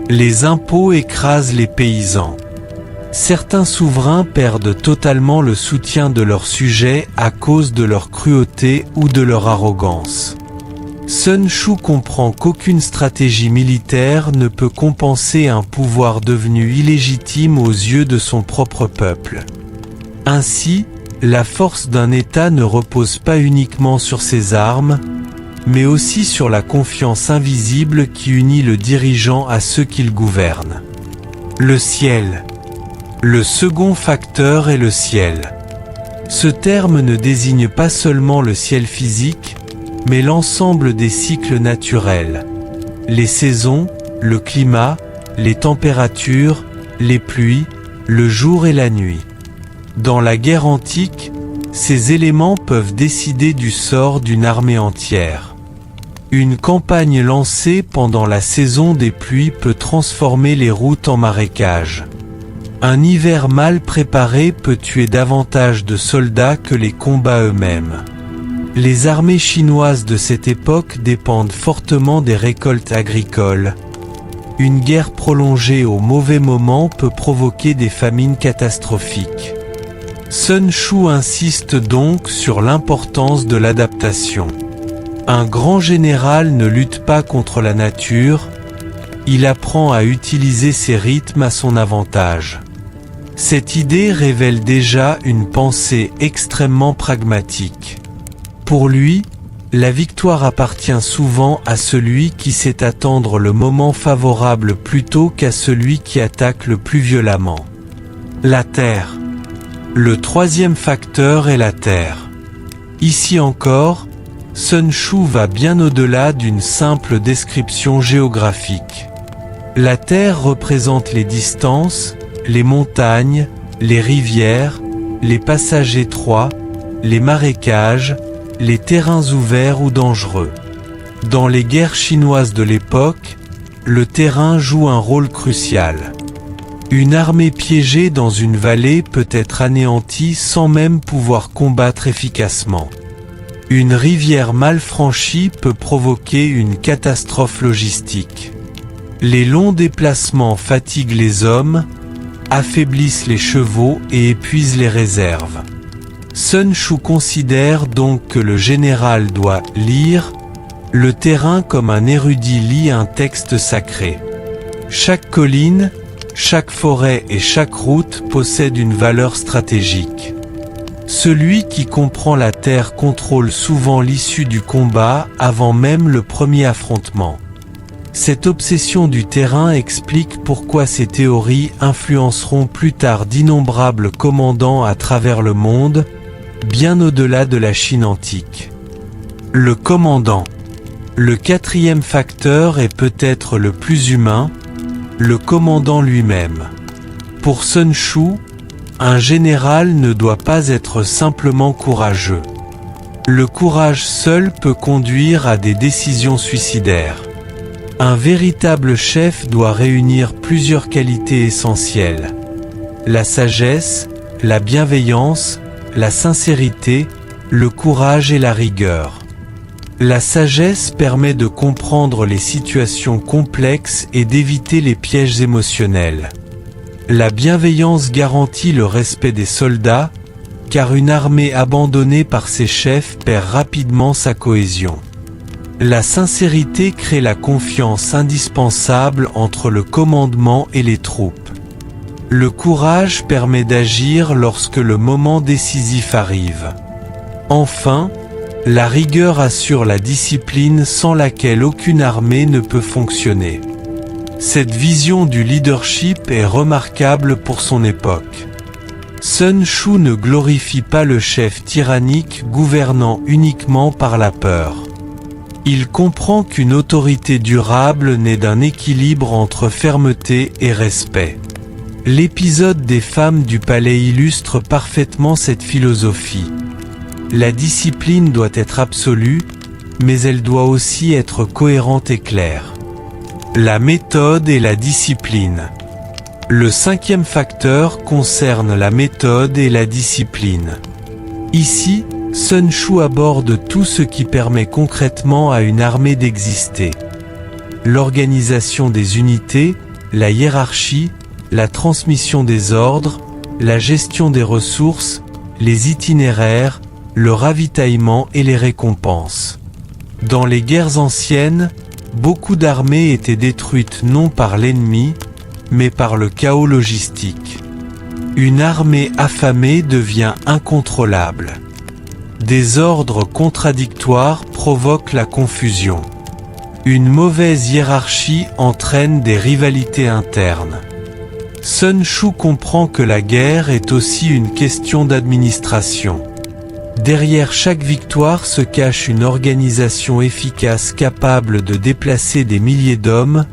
Les impôts écrasent les paysans. Certains souverains perdent totalement le soutien de leurs sujets à cause de leur cruauté ou de leur arrogance. Sun Shu comprend qu'aucune stratégie militaire ne peut compenser un pouvoir devenu illégitime aux yeux de son propre peuple. Ainsi, la force d'un État ne repose pas uniquement sur ses armes, mais aussi sur la confiance invisible qui unit le dirigeant à ceux qu'il gouverne. Le ciel. Le second facteur est le ciel. Ce terme ne désigne pas seulement le ciel physique, mais l'ensemble des cycles naturels. Les saisons, le climat, les températures, les pluies, le jour et la nuit. Dans la guerre antique, ces éléments peuvent décider du sort d'une armée entière. Une campagne lancée pendant la saison des pluies peut transformer les routes en marécages. Un hiver mal préparé peut tuer davantage de soldats que les combats eux-mêmes. Les armées chinoises de cette époque dépendent fortement des récoltes agricoles. Une guerre prolongée au mauvais moment peut provoquer des famines catastrophiques. Sun Shu insiste donc sur l'importance de l'adaptation. Un grand général ne lutte pas contre la nature, il apprend à utiliser ses rythmes à son avantage. Cette idée révèle déjà une pensée extrêmement pragmatique. Pour lui, la victoire appartient souvent à celui qui sait attendre le moment favorable plutôt qu'à celui qui attaque le plus violemment. La terre. Le troisième facteur est la terre. Ici encore, Sun Shu va bien au-delà d'une simple description géographique. La terre représente les distances, les montagnes, les rivières, les passages étroits, les marécages, les terrains ouverts ou dangereux. Dans les guerres chinoises de l'époque, le terrain joue un rôle crucial. Une armée piégée dans une vallée peut être anéantie sans même pouvoir combattre efficacement. Une rivière mal franchie peut provoquer une catastrophe logistique. Les longs déplacements fatiguent les hommes, affaiblissent les chevaux et épuisent les réserves. Sun Shu considère donc que le général doit lire le terrain comme un érudit lit un texte sacré. Chaque colline, chaque forêt et chaque route possède une valeur stratégique. Celui qui comprend la terre contrôle souvent l'issue du combat avant même le premier affrontement. Cette obsession du terrain explique pourquoi ces théories influenceront plus tard d'innombrables commandants à travers le monde, bien au-delà de la Chine antique. Le commandant. Le quatrième facteur est peut-être le plus humain, le commandant lui-même. Pour Sun Shu, un général ne doit pas être simplement courageux. Le courage seul peut conduire à des décisions suicidaires. Un véritable chef doit réunir plusieurs qualités essentielles. La sagesse, la bienveillance, la sincérité, le courage et la rigueur. La sagesse permet de comprendre les situations complexes et d'éviter les pièges émotionnels. La bienveillance garantit le respect des soldats, car une armée abandonnée par ses chefs perd rapidement sa cohésion. La sincérité crée la confiance indispensable entre le commandement et les troupes. Le courage permet d'agir lorsque le moment décisif arrive. Enfin, la rigueur assure la discipline sans laquelle aucune armée ne peut fonctionner. Cette vision du leadership est remarquable pour son époque. Sun Shu ne glorifie pas le chef tyrannique gouvernant uniquement par la peur. Il comprend qu'une autorité durable naît d'un équilibre entre fermeté et respect. L'épisode des femmes du palais illustre parfaitement cette philosophie. La discipline doit être absolue, mais elle doit aussi être cohérente et claire. La méthode et la discipline. Le cinquième facteur concerne la méthode et la discipline. Ici, Sun Shu aborde tout ce qui permet concrètement à une armée d'exister. L'organisation des unités, la hiérarchie, la transmission des ordres, la gestion des ressources, les itinéraires, le ravitaillement et les récompenses. Dans les guerres anciennes, beaucoup d'armées étaient détruites non par l'ennemi, mais par le chaos logistique. Une armée affamée devient incontrôlable. Des ordres contradictoires provoquent la confusion. Une mauvaise hiérarchie entraîne des rivalités internes. Sun Shu comprend que la guerre est aussi une question d'administration. Derrière chaque victoire se cache une organisation efficace capable de déplacer des milliers d'hommes,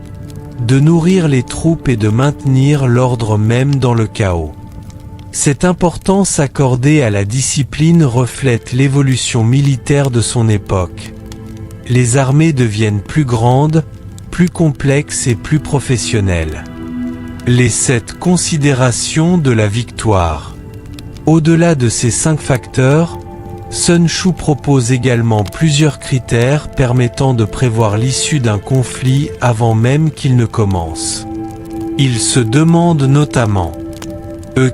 de nourrir les troupes et de maintenir l'ordre même dans le chaos. Cette importance accordée à la discipline reflète l'évolution militaire de son époque. Les armées deviennent plus grandes, plus complexes et plus professionnelles. Les 7 considérations de la victoire. Au-delà de ces 5 facteurs, Sun Shu propose également plusieurs critères permettant de prévoir l'issue d'un conflit avant même qu'il ne commence. Il se demande notamment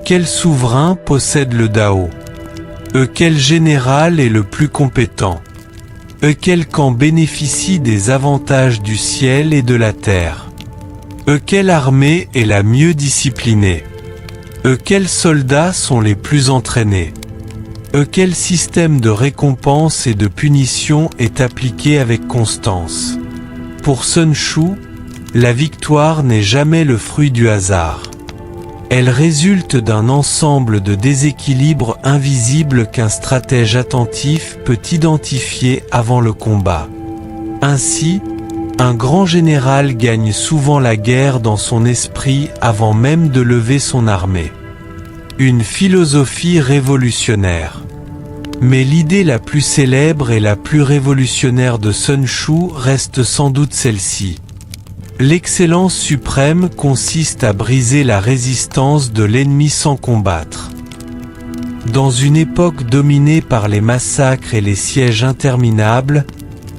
quel souverain possède le Dao? Quel général est le plus compétent? Quel camp bénéficie des avantages du ciel et de la terre? Quelle armée est la mieux disciplinée? Quels soldats sont les plus entraînés? Quel système de récompense et de punition est appliqué avec constance? Pour Sun Shu, la victoire n'est jamais le fruit du hasard. Elle résulte d'un ensemble de déséquilibres invisibles qu'un stratège attentif peut identifier avant le combat. Ainsi, un grand général gagne souvent la guerre dans son esprit avant même de lever son armée. Une philosophie révolutionnaire. Mais l'idée la plus célèbre et la plus révolutionnaire de Sun Shu reste sans doute celle-ci. L'excellence suprême consiste à briser la résistance de l'ennemi sans combattre. Dans une époque dominée par les massacres et les sièges interminables,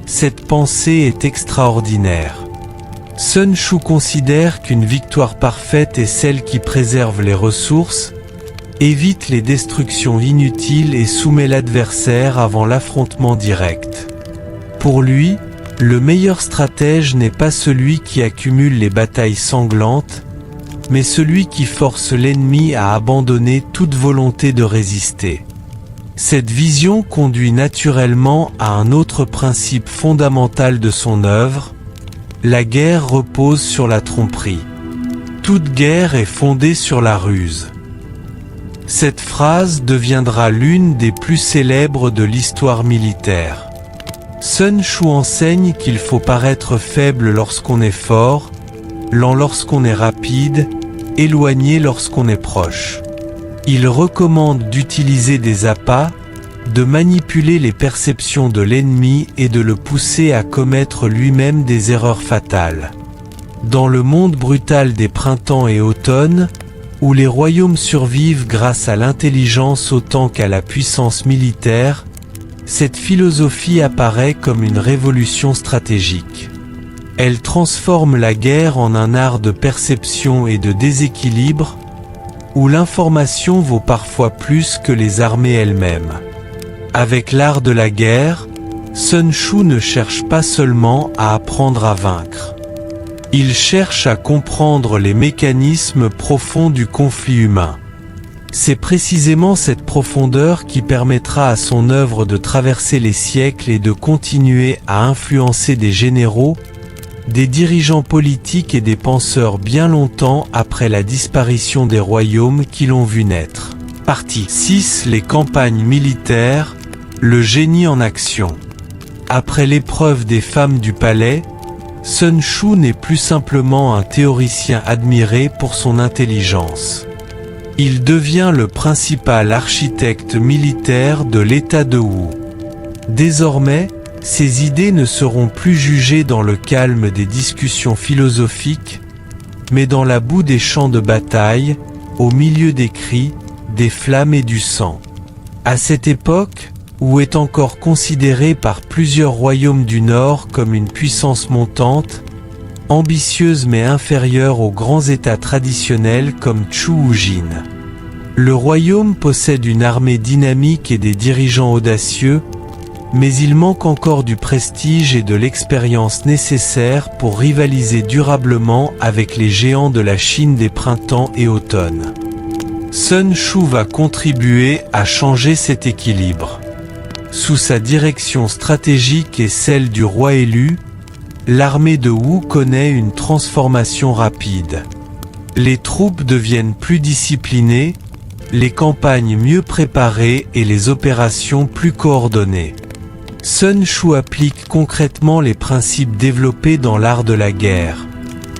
cette pensée est extraordinaire. Sun Shu considère qu'une victoire parfaite est celle qui préserve les ressources, évite les destructions inutiles et soumet l'adversaire avant l'affrontement direct. Pour lui, le meilleur stratège n'est pas celui qui accumule les batailles sanglantes, mais celui qui force l'ennemi à abandonner toute volonté de résister. Cette vision conduit naturellement à un autre principe fondamental de son œuvre: la guerre repose sur la tromperie. Toute guerre est fondée sur la ruse. Cette phrase deviendra l'une des plus célèbres de l'histoire militaire. Sun Shu enseigne qu'il faut paraître faible lorsqu'on est fort, lent lorsqu'on est rapide, éloigné lorsqu'on est proche. Il recommande d'utiliser des appâts, de manipuler les perceptions de l'ennemi et de le pousser à commettre lui-même des erreurs fatales. Dans le monde brutal des printemps et automnes, où les royaumes survivent grâce à l'intelligence autant qu'à la puissance militaire, cette philosophie apparaît comme une révolution stratégique. Elle transforme la guerre en un art de perception et de déséquilibre, où l'information vaut parfois plus que les armées elles-mêmes. Avec l'art de la guerre, Sun Shu ne cherche pas seulement à apprendre à vaincre. Il cherche à comprendre les mécanismes profonds du conflit humain. C'est précisément cette profondeur qui permettra à son œuvre de traverser les siècles et de continuer à influencer des généraux, des dirigeants politiques et des penseurs bien longtemps après la disparition des royaumes qui l'ont vu naître. Partie 6. Les campagnes militaires, le génie en action. Après l'épreuve des femmes du palais, Sun Shu n'est plus simplement un théoricien admiré pour son intelligence. Il devient le principal architecte militaire de l'État de Wu. Désormais, ses idées ne seront plus jugées dans le calme des discussions philosophiques, mais dans la boue des champs de bataille, au milieu des cris, des flammes et du sang. À cette époque, Wu est encore considéré par plusieurs royaumes du Nord comme une puissance montante, ambitieuse mais inférieure aux grands États traditionnels comme Chu ou Jin. Le royaume possède une armée dynamique et des dirigeants audacieux, mais il manque encore du prestige et de l'expérience nécessaires pour rivaliser durablement avec les géants de la Chine des printemps et automnes. Sun Shu va contribuer à changer cet équilibre. Sous sa direction stratégique et celle du roi élu, l'armée de Wu connaît une transformation rapide. Les troupes deviennent plus disciplinées, les campagnes mieux préparées et les opérations plus coordonnées. Sun Shu applique concrètement les principes développés dans l'art de la guerre.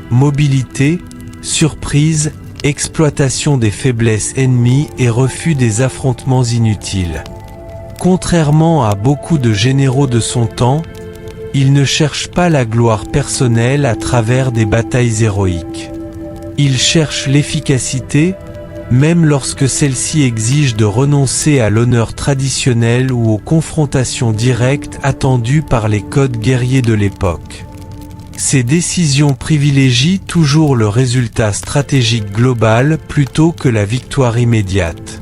Mobilité, surprise, exploitation des faiblesses ennemies et refus des affrontements inutiles. Contrairement à beaucoup de généraux de son temps, il ne cherche pas la gloire personnelle à travers des batailles héroïques. Il cherche l'efficacité, même lorsque celle-ci exige de renoncer à l'honneur traditionnel ou aux confrontations directes attendues par les codes guerriers de l'époque. Ces décisions privilégient toujours le résultat stratégique global plutôt que la victoire immédiate.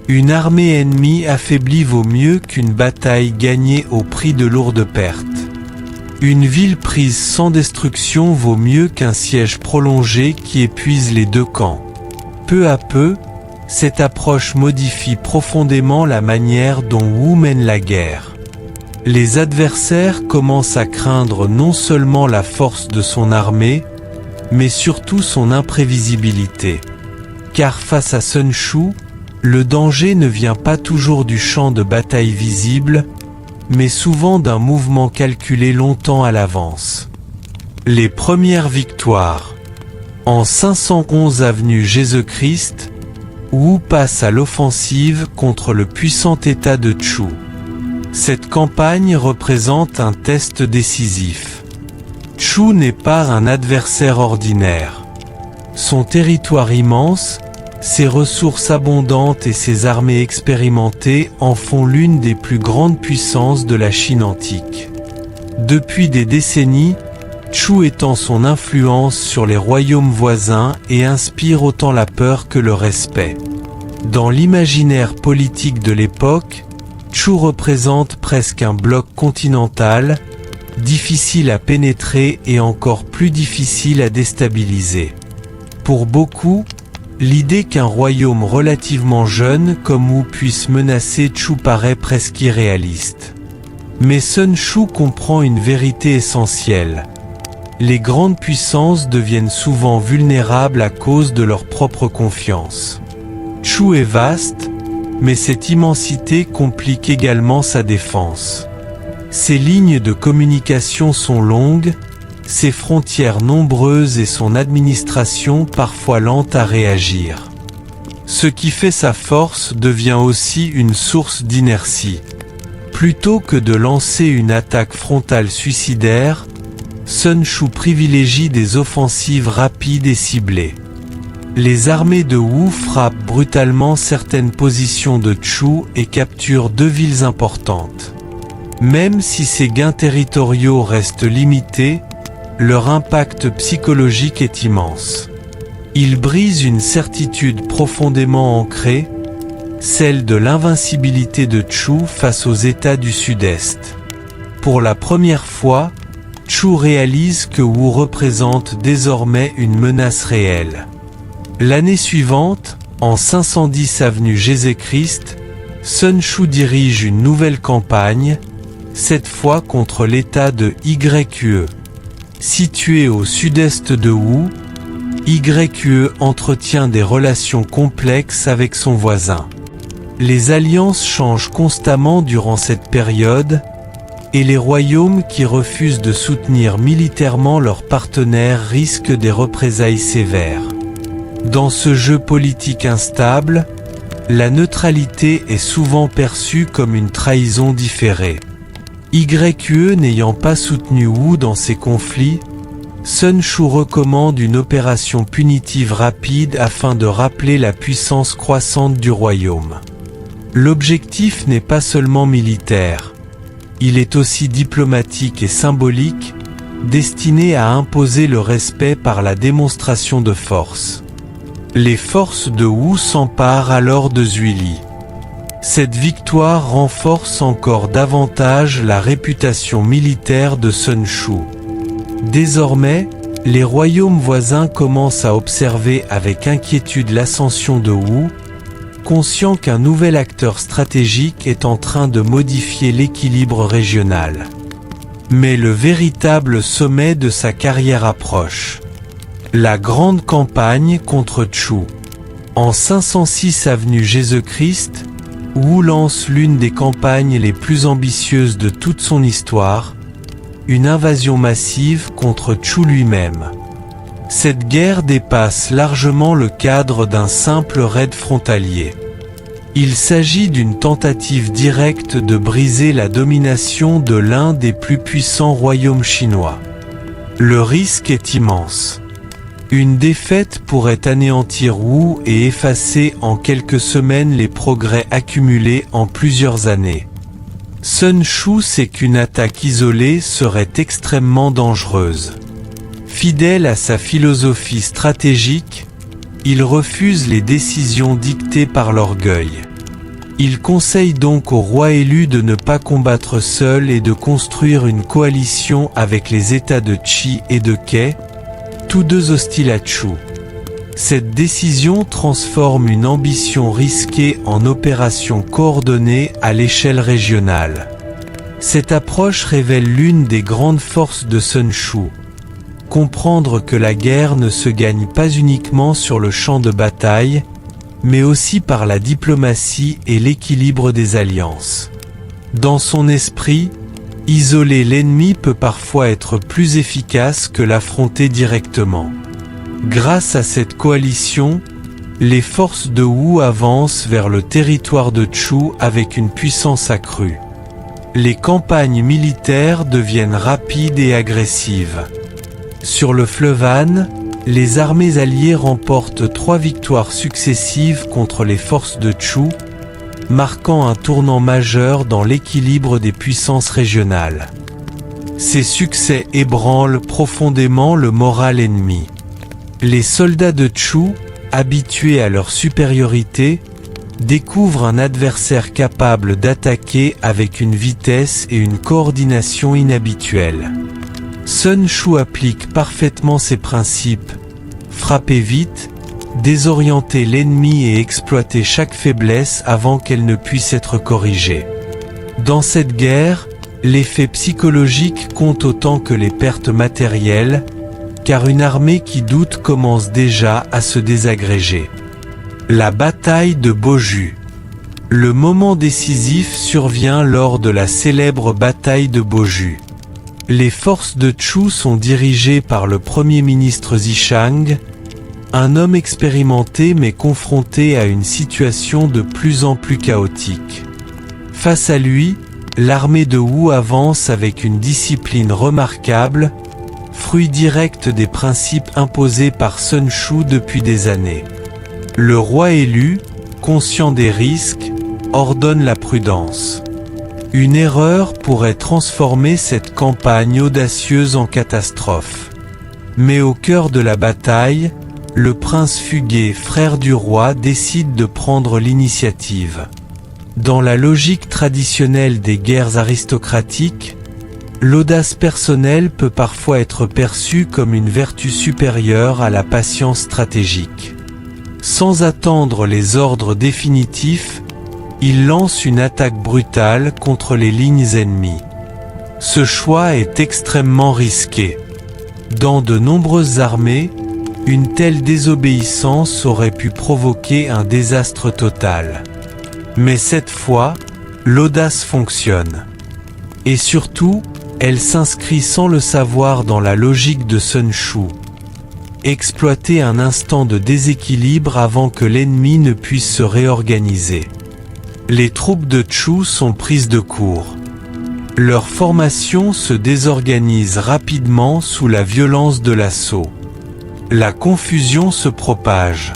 Une armée ennemie affaiblie vaut mieux qu'une bataille gagnée au prix de lourdes pertes. Une ville prise sans destruction vaut mieux qu'un siège prolongé qui épuise les deux camps. Peu à peu, cette approche modifie profondément la manière dont Wu mène la guerre. Les adversaires commencent à craindre non seulement la force de son armée, mais surtout son imprévisibilité. Car face à Sun Shu, le danger ne vient pas toujours du champ de bataille visible, mais souvent d'un mouvement calculé longtemps à l'avance. Les premières victoires. En 511 avenue Jésus-Christ, Wu passe à l'offensive contre le puissant État de Chu. Cette campagne représente un test décisif. Chu n'est pas un adversaire ordinaire. Son territoire immense, ses ressources abondantes et ses armées expérimentées en font l'une des plus grandes puissances de la Chine antique. Depuis des décennies, Chu étend son influence sur les royaumes voisins et inspire autant la peur que le respect. Dans l'imaginaire politique de l'époque, Chu représente presque un bloc continental, difficile à pénétrer et encore plus difficile à déstabiliser. Pour beaucoup, l'idée qu'un royaume relativement jeune comme Wu puisse menacer Chu paraît presque irréaliste. Mais Sun Shu comprend une vérité essentielle. Les grandes puissances deviennent souvent vulnérables à cause de leur propre confiance. Chu est vaste, mais cette immensité complique également sa défense. Ses lignes de communication sont longues, ses frontières nombreuses et son administration parfois lente à réagir. Ce qui fait sa force devient aussi une source d'inertie. Plutôt que de lancer une attaque frontale suicidaire, Sun Shu privilégie des offensives rapides et ciblées. Les armées de Wu frappent brutalement certaines positions de Chu et capturent 2 villes importantes. Même si ces gains territoriaux restent limités, leur impact psychologique est immense. Ils brisent une certitude profondément ancrée, celle de l'invincibilité de Chu face aux États du Sud-Est. Pour la première fois, Chu réalise que Wu représente désormais une menace réelle. L'année suivante, en 510 avenue Jésus-Christ, Sun Shu dirige une nouvelle campagne, cette fois contre l'état de Yue. Situé au sud-est de Wu, Yue entretient des relations complexes avec son voisin. Les alliances changent constamment durant cette période, et les royaumes qui refusent de soutenir militairement leurs partenaires risquent des représailles sévères. Dans ce jeu politique instable, la neutralité est souvent perçue comme une trahison différée. Yue n'ayant pas soutenu Wu dans ces conflits, Sun Shu recommande une opération punitive rapide afin de rappeler la puissance croissante du royaume. L'objectif n'est pas seulement militaire, il est aussi diplomatique et symbolique, destiné à imposer le respect par la démonstration de force. Les forces de Wu s'emparent alors de Zuili. Cette victoire renforce encore davantage la réputation militaire de Sun Shu. Désormais, les royaumes voisins commencent à observer avec inquiétude l'ascension de Wu, conscients qu'un nouvel acteur stratégique est en train de modifier l'équilibre régional. Mais le véritable sommet de sa carrière approche. La grande campagne contre Chu. En 506 avenue Jésus-Christ, Wu lance l'une des campagnes les plus ambitieuses de toute son histoire, une invasion massive contre Chu lui-même. Cette guerre dépasse largement le cadre d'un simple raid frontalier. Il s'agit d'une tentative directe de briser la domination de l'un des plus puissants royaumes chinois. Le risque est immense. Une défaite pourrait anéantir Wu et effacer en quelques semaines les progrès accumulés en plusieurs années. Sun Shu sait qu'une attaque isolée serait extrêmement dangereuse. Fidèle à sa philosophie stratégique, il refuse les décisions dictées par l'orgueil. Il conseille donc au roi élu de ne pas combattre seul et de construire une coalition avec les États de Qi et de Ke, tous deux hostiles à Chu. Cette décision transforme une ambition risquée en opération coordonnée à l'échelle régionale. Cette approche révèle l'une des grandes forces de Sun Shu. Comprendre que la guerre ne se gagne pas uniquement sur le champ de bataille, mais aussi par la diplomatie et l'équilibre des alliances. Dans son esprit, isoler l'ennemi peut parfois être plus efficace que l'affronter directement. Grâce à cette coalition, les forces de Wu avancent vers le territoire de Chu avec une puissance accrue. Les campagnes militaires deviennent rapides et agressives. Sur le fleuve Han, les armées alliées remportent 3 victoires successives contre les forces de Chu, marquant un tournant majeur dans l'équilibre des puissances régionales. Ces succès ébranlent profondément le moral ennemi. Les soldats de Chu, habitués à leur supériorité, découvrent un adversaire capable d'attaquer avec une vitesse et une coordination inhabituelles. Sun Shu applique parfaitement ces principes: frapper vite, désorienter l'ennemi et exploiter chaque faiblesse avant qu'elle ne puisse être corrigée. Dans cette guerre, l'effet psychologique compte autant que les pertes matérielles, car une armée qui doute commence déjà à se désagréger. La bataille de Boju. Le moment décisif survient lors de la célèbre bataille de Boju. Les forces de Chu sont dirigées par le premier ministre Zhichang, un homme expérimenté mais confronté à une situation de plus en plus chaotique. Face à lui, l'armée de Wu avance avec une discipline remarquable, fruit direct des principes imposés par Sun Shu depuis des années. Le roi élu, conscient des risques, ordonne la prudence. Une erreur pourrait transformer cette campagne audacieuse en catastrophe. Mais au cœur de la bataille, le prince Fuguet, frère du roi, décide de prendre l'initiative. Dans la logique traditionnelle des guerres aristocratiques, l'audace personnelle peut parfois être perçue comme une vertu supérieure à la patience stratégique. Sans attendre les ordres définitifs, il lance une attaque brutale contre les lignes ennemies. Ce choix est extrêmement risqué. Dans de nombreuses armées, une telle désobéissance aurait pu provoquer un désastre total. Mais cette fois, l'audace fonctionne. Et surtout, elle s'inscrit sans le savoir dans la logique de Sun Shu. Exploiter un instant de déséquilibre avant que l'ennemi ne puisse se réorganiser. Les troupes de Chu sont prises de court. Leur formation se désorganise rapidement sous la violence de l'assaut. La confusion se propage.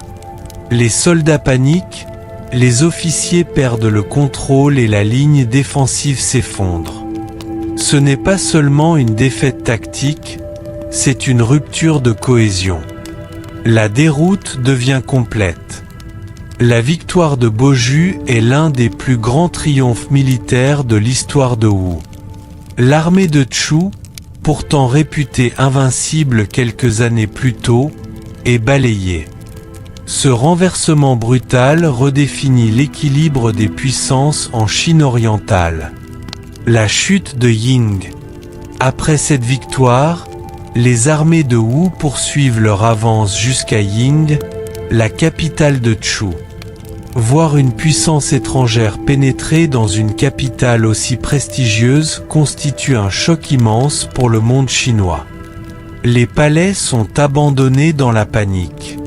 Les soldats paniquent, les officiers perdent le contrôle et la ligne défensive s'effondre. Ce n'est pas seulement une défaite tactique, c'est une rupture de cohésion. La déroute devient complète. La victoire de Boju est l'un des plus grands triomphes militaires de l'histoire de Wu. L'armée de Chu, pourtant réputée invincible quelques années plus tôt, est balayée. Ce renversement brutal redéfinit l'équilibre des puissances en Chine orientale. La chute de Ying. Après cette victoire, les armées de Wu poursuivent leur avance jusqu'à Ying, la capitale de Chu. Voir une puissance étrangère pénétrer dans une capitale aussi prestigieuse constitue un choc immense pour le monde chinois. Les palais sont abandonnés dans la panique.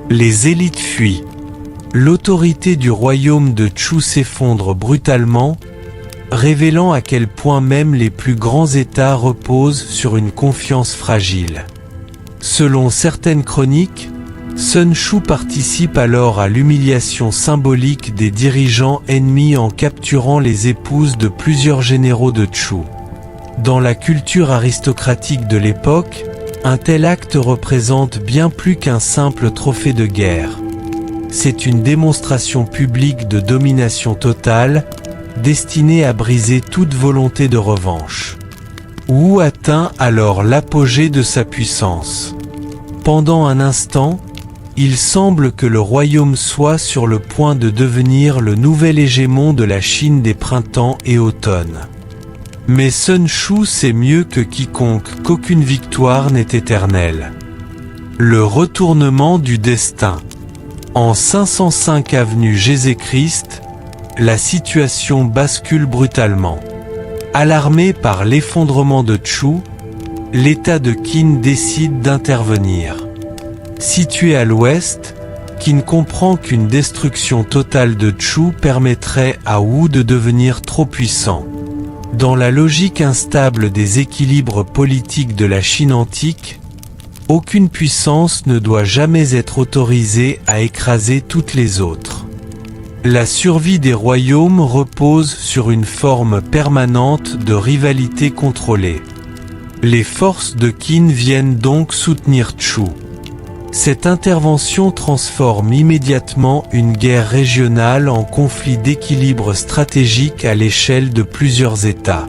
Les élites fuient. L'autorité du royaume de Chu s'effondre brutalement, révélant à quel point même les plus grands États reposent sur une confiance fragile. Selon certaines chroniques, Sun Shu participe alors à l'humiliation symbolique des dirigeants ennemis en capturant les épouses de plusieurs généraux de Chu. Dans la culture aristocratique de l'époque, un tel acte représente bien plus qu'un simple trophée de guerre. C'est une démonstration publique de domination totale, destinée à briser toute volonté de revanche. Wu atteint alors l'apogée de sa puissance. Pendant un instant, il semble que le royaume soit sur le point de devenir le nouvel hégémon de la Chine des printemps et automnes. Mais Sun Shu sait mieux que quiconque qu'aucune victoire n'est éternelle. Le retournement du destin. En 505 avenue Jésus-Christ, la situation bascule brutalement. Alarmé par l'effondrement de Chu, l'État de Qin décide d'intervenir. Situé à l'ouest, Qin comprend qu'une destruction totale de Chu permettrait à Wu de devenir trop puissant. Dans la logique instable des équilibres politiques de la Chine antique, aucune puissance ne doit jamais être autorisée à écraser toutes les autres. La survie des royaumes repose sur une forme permanente de rivalité contrôlée. Les forces de Qin viennent donc soutenir Chu. Cette intervention transforme immédiatement une guerre régionale en conflit d'équilibre stratégique à l'échelle de plusieurs États.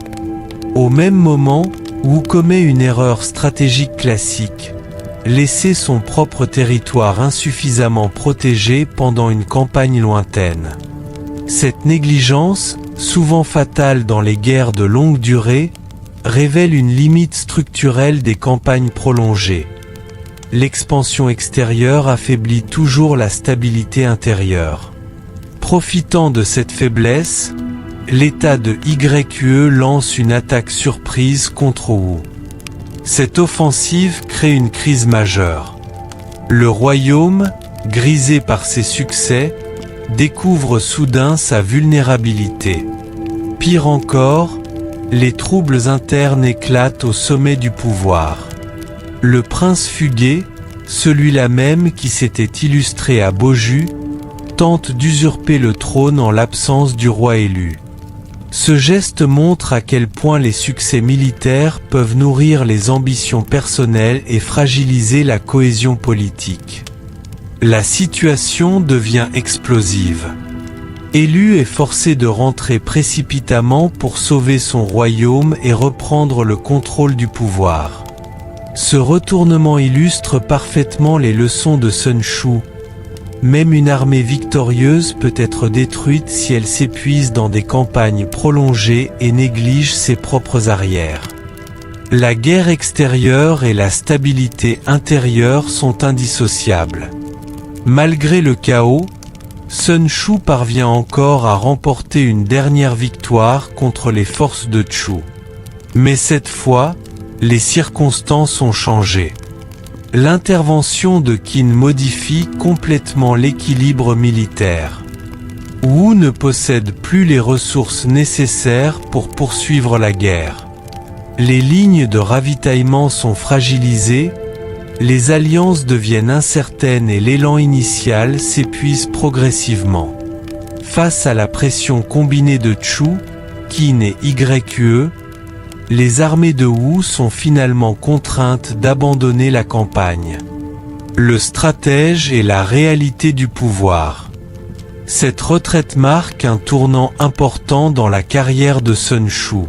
Au même moment, Wu commet une erreur stratégique classique, laisser son propre territoire insuffisamment protégé pendant une campagne lointaine. Cette négligence, souvent fatale dans les guerres de longue durée, révèle une limite structurelle des campagnes prolongées. L'expansion extérieure affaiblit toujours la stabilité intérieure. Profitant de cette faiblesse, l'État de Yue lance une attaque surprise contre Wu. Cette offensive crée une crise majeure. Le royaume, grisé par ses succès, découvre soudain sa vulnérabilité. Pire encore, les troubles internes éclatent au sommet du pouvoir. Le prince fugué, celui-là même qui s'était illustré à Boju, tente d'usurper le trône en l'absence du roi élu. Ce geste montre à quel point les succès militaires peuvent nourrir les ambitions personnelles et fragiliser la cohésion politique. La situation devient explosive. Élu est forcé de rentrer précipitamment pour sauver son royaume et reprendre le contrôle du pouvoir. Ce retournement illustre parfaitement les leçons de Sun Shu. Même une armée victorieuse peut être détruite si elle s'épuise dans des campagnes prolongées et néglige ses propres arrières. La guerre extérieure et la stabilité intérieure sont indissociables. Malgré le chaos, Sun Shu parvient encore à remporter une dernière victoire contre les forces de Chu. Mais cette fois, les circonstances ont changé. L'intervention de Qin modifie complètement l'équilibre militaire. Wu ne possède plus les ressources nécessaires pour poursuivre la guerre. Les lignes de ravitaillement sont fragilisées, les alliances deviennent incertaines et l'élan initial s'épuise progressivement. Face à la pression combinée de Chu, Qin et Yue, les armées de Wu sont finalement contraintes d'abandonner la campagne. Le stratège et la réalité du pouvoir. Cette retraite marque un tournant important dans la carrière de Sun Shu.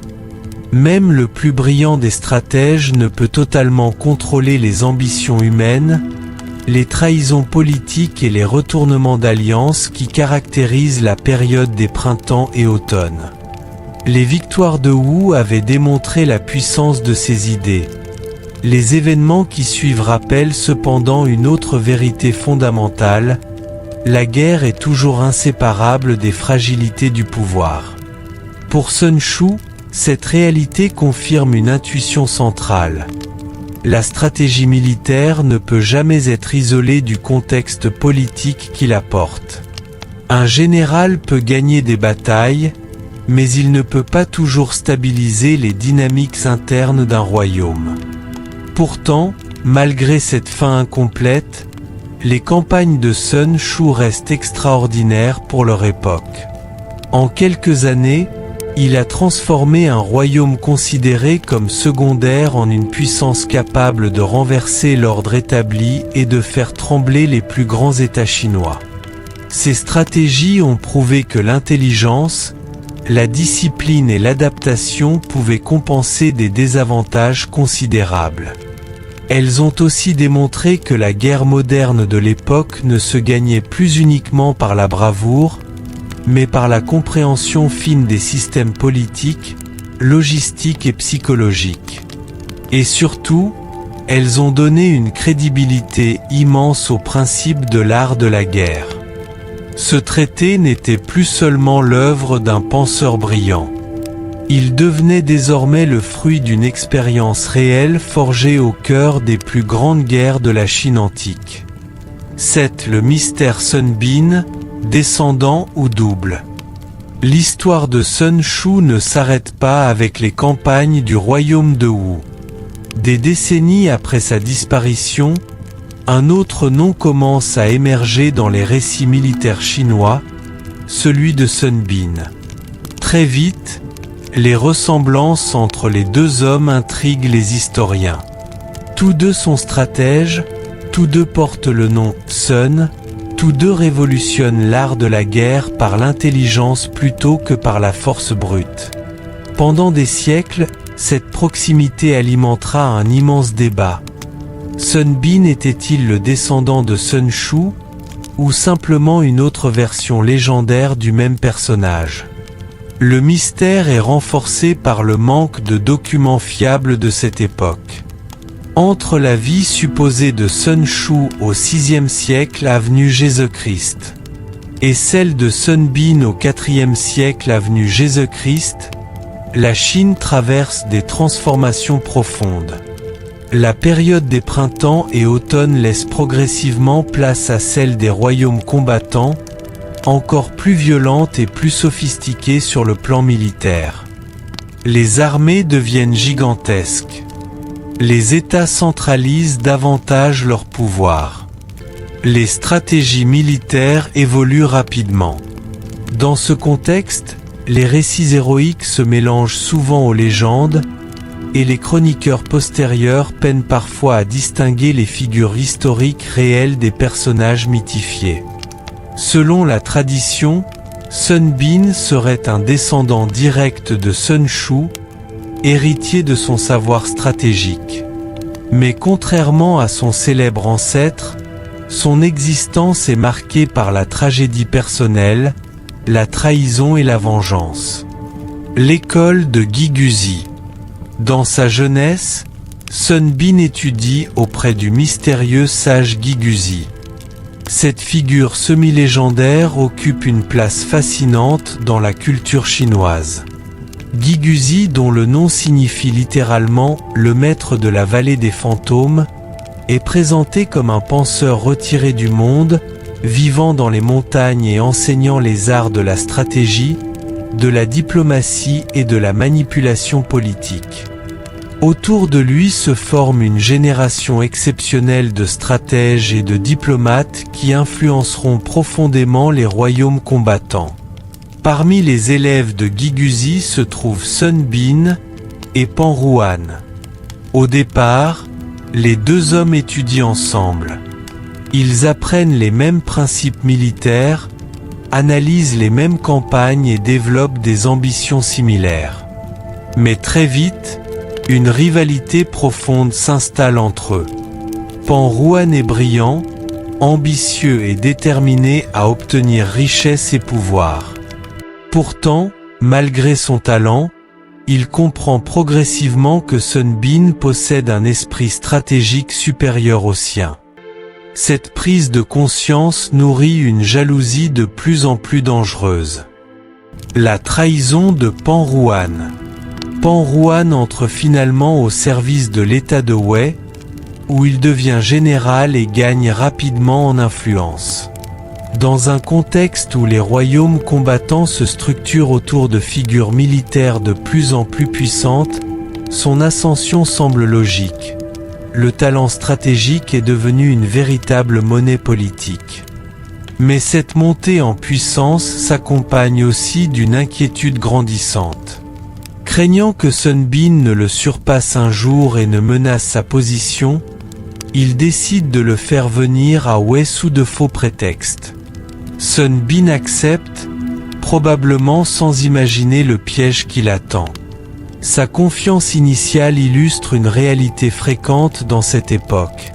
Même le plus brillant des stratèges ne peut totalement contrôler les ambitions humaines, les trahisons politiques et les retournements d'alliances qui caractérisent la période des printemps et automnes. Les victoires de Wu avaient démontré la puissance de ses idées. Les événements qui suivent rappellent cependant une autre vérité fondamentale: la guerre est toujours inséparable des fragilités du pouvoir. Pour Sun Shu, cette réalité confirme une intuition centrale. La stratégie militaire ne peut jamais être isolée du contexte politique qui la porte. Un général peut gagner des batailles, mais il ne peut pas toujours stabiliser les dynamiques internes d'un royaume. Pourtant, malgré cette fin incomplète, les campagnes de Sun Shu restent extraordinaires pour leur époque. En quelques années, il a transformé un royaume considéré comme secondaire en une puissance capable de renverser l'ordre établi et de faire trembler les plus grands États chinois. Ces stratégies ont prouvé que l'intelligence, la discipline et l'adaptation pouvaient compenser des désavantages considérables. Elles ont aussi démontré que la guerre moderne de l'époque ne se gagnait plus uniquement par la bravoure, mais par la compréhension fine des systèmes politiques, logistiques et psychologiques. Et surtout, elles ont donné une crédibilité immense au principe de l'art de la guerre. Ce traité n'était plus seulement l'œuvre d'un penseur brillant. Il devenait désormais le fruit d'une expérience réelle forgée au cœur des plus grandes guerres de la Chine antique. C'est le mystère Sun Bin, descendant ou double. L'histoire de Sun Shu ne s'arrête pas avec les campagnes du royaume de Wu. Des décennies après sa disparition, un autre nom commence à émerger dans les récits militaires chinois, celui de Sun Bin. Très vite, les ressemblances entre les deux hommes intriguent les historiens. Tous deux sont stratèges, tous deux portent le nom Sun, tous deux révolutionnent l'art de la guerre par l'intelligence plutôt que par la force brute. Pendant des siècles, cette proximité alimentera un immense débat. Sun Bin était-il le descendant de Sun Shu, ou simplement une autre version légendaire du même personnage? Le mystère est renforcé par le manque de documents fiables de cette époque. Entre la vie supposée de Sun Shu au VIe siècle avenue Jésus-Christ, et celle de Sun Bin au IVe siècle avenue Jésus-Christ, la Chine traverse des transformations profondes. La période des printemps et automnes laisse progressivement place à celle des royaumes combattants, encore plus violente et plus sophistiquée sur le plan militaire. Les armées deviennent gigantesques. Les États centralisent davantage leur pouvoir. Les stratégies militaires évoluent rapidement. Dans ce contexte, les récits héroïques se mélangent souvent aux légendes, et les chroniqueurs postérieurs peinent parfois à distinguer les figures historiques réelles des personnages mythifiés. Selon la tradition, Sun Bin serait un descendant direct de Sun Shu, héritier de son savoir stratégique. Mais contrairement à son célèbre ancêtre, son existence est marquée par la tragédie personnelle, la trahison et la vengeance. L'école de Guiguzi. Dans sa jeunesse, Sun Bin étudie auprès du mystérieux sage Guiguzi. Cette figure semi-légendaire occupe une place fascinante dans la culture chinoise. Guiguzi, dont le nom signifie littéralement « le maître de la vallée des fantômes », est présenté comme un penseur retiré du monde, vivant dans les montagnes et enseignant les arts de la stratégie, de la diplomatie et de la manipulation politique. Autour de lui se forme une génération exceptionnelle de stratèges et de diplomates qui influenceront profondément les royaumes combattants. Parmi les élèves de Guiguzi se trouvent Sun Bin et Pan Ruan. Au départ, les deux hommes étudient ensemble. Ils apprennent les mêmes principes militaires, analysent les mêmes campagnes et développent des ambitions similaires. Mais très vite, une rivalité profonde s'installe entre eux. Pan Ruan est brillant, ambitieux et déterminé à obtenir richesse et pouvoir. Pourtant, malgré son talent, il comprend progressivement que Sun Bin possède un esprit stratégique supérieur au sien. Cette prise de conscience nourrit une jalousie de plus en plus dangereuse. La trahison de Pan Ruan. Pan Ruan entre finalement au service de l'État de Wei, où il devient général et gagne rapidement en influence. Dans un contexte où les royaumes combattants se structurent autour de figures militaires de plus en plus puissantes, son ascension semble logique. Le talent stratégique est devenu une véritable monnaie politique. Mais cette montée en puissance s'accompagne aussi d'une inquiétude grandissante. Craignant que Sun Bin ne le surpasse un jour et ne menace sa position, il décide de le faire venir à Wei sous de faux prétextes. Sun Bin accepte, probablement sans imaginer le piège qui l'attend. Sa confiance initiale illustre une réalité fréquente dans cette époque.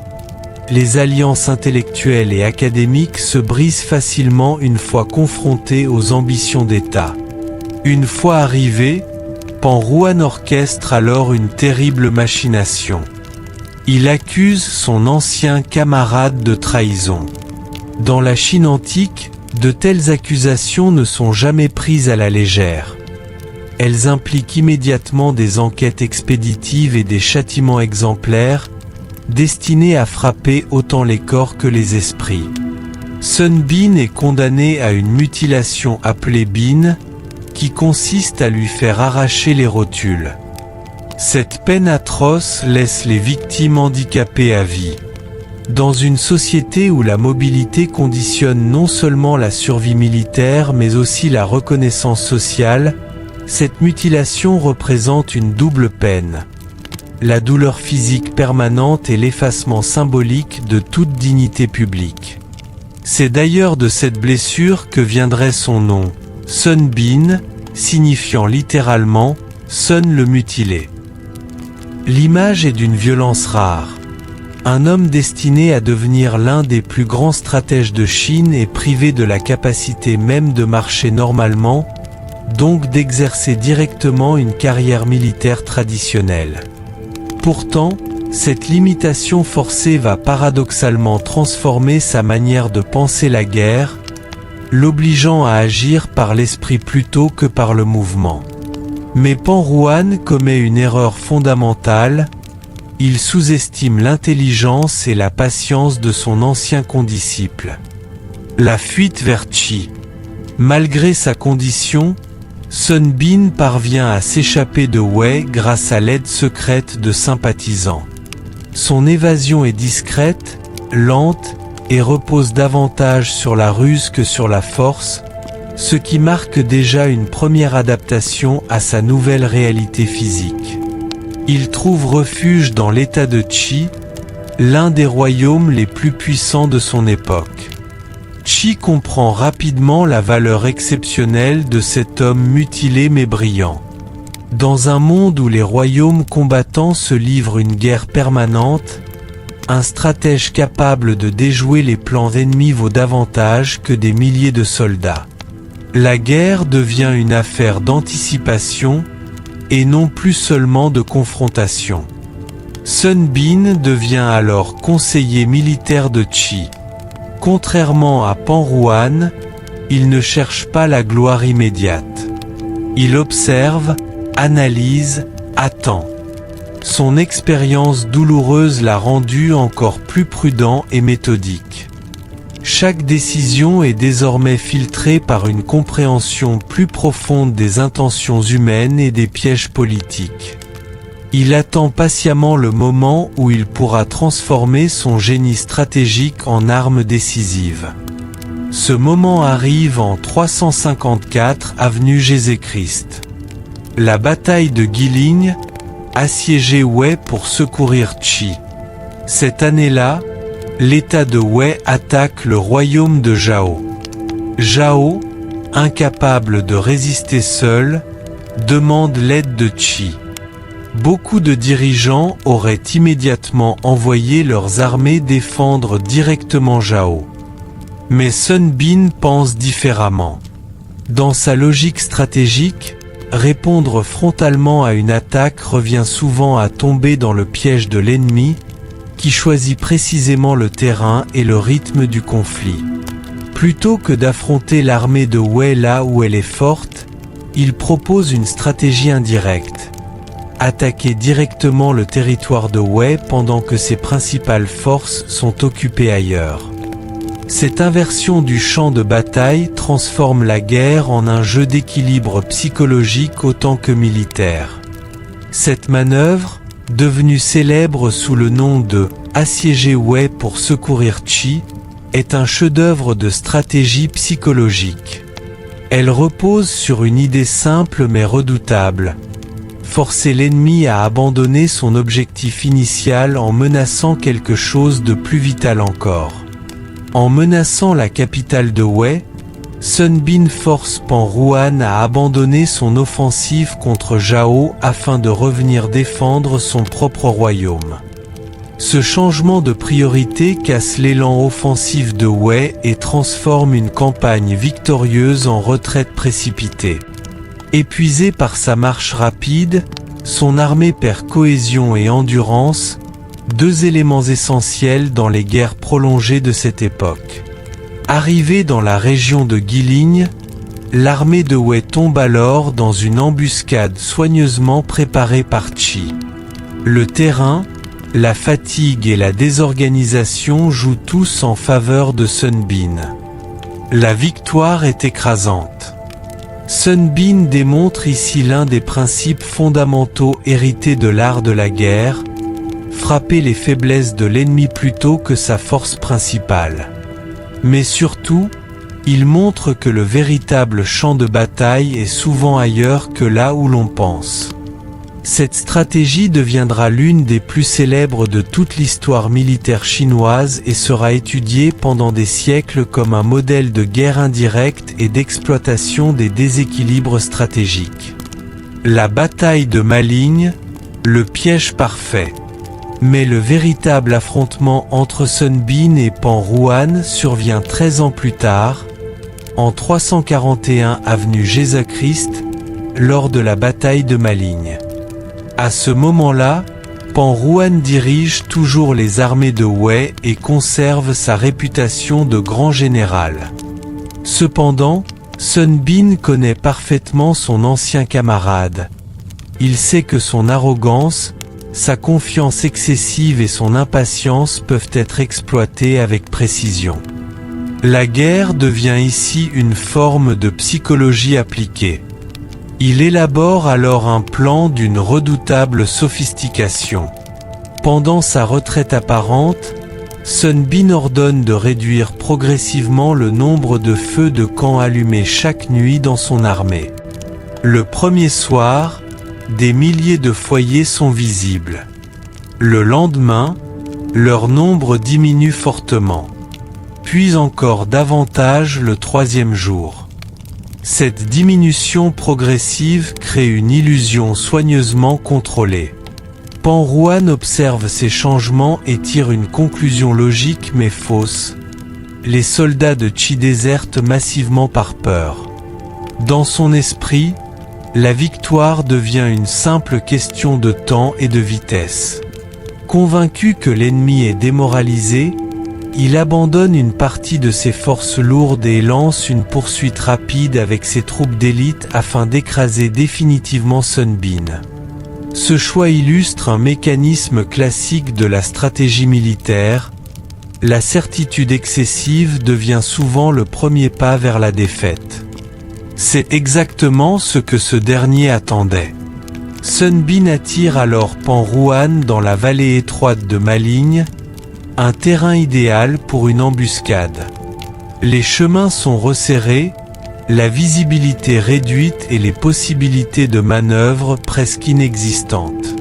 Les alliances intellectuelles et académiques se brisent facilement une fois confrontées aux ambitions d'État. Une fois arrivé, Pan Ruan orchestre alors une terrible machination. Il accuse son ancien camarade de trahison. Dans la Chine antique, de telles accusations ne sont jamais prises à la légère. Elles impliquent immédiatement des enquêtes expéditives et des châtiments exemplaires, destinés à frapper autant les corps que les esprits. Sun Bin est condamné à une mutilation appelée bin, qui consiste à lui faire arracher les rotules. Cette peine atroce laisse les victimes handicapées à vie. Dans une société où la mobilité conditionne non seulement la survie militaire mais aussi la reconnaissance sociale, cette mutilation représente une double peine. La douleur physique permanente et l'effacement symbolique de toute dignité publique. C'est d'ailleurs de cette blessure que viendrait son nom, Sun Bin, signifiant littéralement « Sun le mutilé ». L'image est d'une violence rare. Un homme destiné à devenir l'un des plus grands stratèges de Chine est privé de la capacité même de marcher normalement, donc d'exercer directement une carrière militaire traditionnelle. Pourtant, cette limitation forcée va paradoxalement transformer sa manière de penser la guerre, l'obligeant à agir par l'esprit plutôt que par le mouvement. Mais Penrouane commet une erreur fondamentale, il sous-estime l'intelligence et la patience de son ancien condisciple. La fuite vers Chi. Malgré sa condition, Sun Bin parvient à s'échapper de Wei grâce à l'aide secrète de sympathisants. Son évasion est discrète, lente, et repose davantage sur la ruse que sur la force, ce qui marque déjà une première adaptation à sa nouvelle réalité physique. Il trouve refuge dans l'état de Qi, l'un des royaumes les plus puissants de son époque. Qi comprend rapidement la valeur exceptionnelle de cet homme mutilé mais brillant. Dans un monde où les royaumes combattants se livrent une guerre permanente, un stratège capable de déjouer les plans ennemis vaut davantage que des milliers de soldats. La guerre devient une affaire d'anticipation, et non plus seulement de confrontation. Sun Bin devient alors conseiller militaire de Qi. Contrairement à Penrouane, il ne cherche pas la gloire immédiate. Il observe, analyse, attend. Son expérience douloureuse l'a rendu encore plus prudent et méthodique. Chaque décision est désormais filtrée par une compréhension plus profonde des intentions humaines et des pièges politiques. Il attend patiemment le moment où il pourra transformer son génie stratégique en arme décisive. Ce moment arrive en 354 avenue Jésus-Christ. La bataille de Guilin, assiégé Wei pour secourir Qi. Cette année-là, l'état de Wei attaque le royaume de Zhao. Zhao, incapable de résister seul, demande l'aide de Qi. Beaucoup de dirigeants auraient immédiatement envoyé leurs armées défendre directement Zhao. Mais Sun Bin pense différemment. Dans sa logique stratégique, répondre frontalement à une attaque revient souvent à tomber dans le piège de l'ennemi, qui choisit précisément le terrain et le rythme du conflit. Plutôt que d'affronter l'armée de Wei là où elle est forte, il propose une stratégie indirecte. Attaquer directement le territoire de Wei pendant que ses principales forces sont occupées ailleurs. Cette inversion du champ de bataille transforme la guerre en un jeu d'équilibre psychologique autant que militaire. Cette manœuvre, devenue célèbre sous le nom de « assiéger Wei pour secourir Qi », est un chef-d'œuvre de stratégie psychologique. Elle repose sur une idée simple mais redoutable. Forcer l'ennemi à abandonner son objectif initial en menaçant quelque chose de plus vital encore. En menaçant la capitale de Wei, Sun Bin force Penrouane à abandonner son offensive contre Zhao afin de revenir défendre son propre royaume. Ce changement de priorité casse l'élan offensif de Wei et transforme une campagne victorieuse en retraite précipitée. Épuisé par sa marche rapide, son armée perd cohésion et endurance, deux éléments essentiels dans les guerres prolongées de cette époque. Arrivée dans la région de Guilin, l'armée de Wei tombe alors dans une embuscade soigneusement préparée par Qi. Le terrain, la fatigue et la désorganisation jouent tous en faveur de Sun Bin. La victoire est écrasante. Sun Bin démontre ici l'un des principes fondamentaux hérités de l'art de la guerre, frapper les faiblesses de l'ennemi plutôt que sa force principale. Mais surtout, il montre que le véritable champ de bataille est souvent ailleurs que là où l'on pense. Cette stratégie deviendra l'une des plus célèbres de toute l'histoire militaire chinoise et sera étudiée pendant des siècles comme un modèle de guerre indirecte et d'exploitation des déséquilibres stratégiques. La bataille de Maligne, le piège parfait. Mais le véritable affrontement entre Sun Bin et Penrouane survient 13 ans plus tard, en 341 avenue Jésus-Christ, lors de la bataille de Maligne. À ce moment-là, Penrouane dirige toujours les armées de Wei et conserve sa réputation de grand général. Cependant, Sun Bin connaît parfaitement son ancien camarade. Il sait que son arrogance, sa confiance excessive et son impatience peuvent être exploitées avec précision. La guerre devient ici une forme de psychologie appliquée. Il élabore alors un plan d'une redoutable sophistication. Pendant sa retraite apparente, Sun Bin ordonne de réduire progressivement le nombre de feux de camp allumés chaque nuit dans son armée. Le premier soir, des milliers de foyers sont visibles. Le lendemain, leur nombre diminue fortement. Puis encore davantage le troisième jour. Cette diminution progressive crée une illusion soigneusement contrôlée. Pan Ruan observe ces changements et tire une conclusion logique mais fausse. Les soldats de Qi désertent massivement par peur. Dans son esprit, la victoire devient une simple question de temps et de vitesse. Convaincu que l'ennemi est démoralisé, il abandonne une partie de ses forces lourdes et lance une poursuite rapide avec ses troupes d'élite afin d'écraser définitivement Sun Bin. Ce choix illustre un mécanisme classique de la stratégie militaire. La certitude excessive devient souvent le premier pas vers la défaite. C'est exactement ce que ce dernier attendait. Sun Bin attire alors Pan Ruan dans la vallée étroite de Maligne, un terrain idéal pour une embuscade. Les chemins sont resserrés, la visibilité réduite et les possibilités de manœuvre presque inexistantes.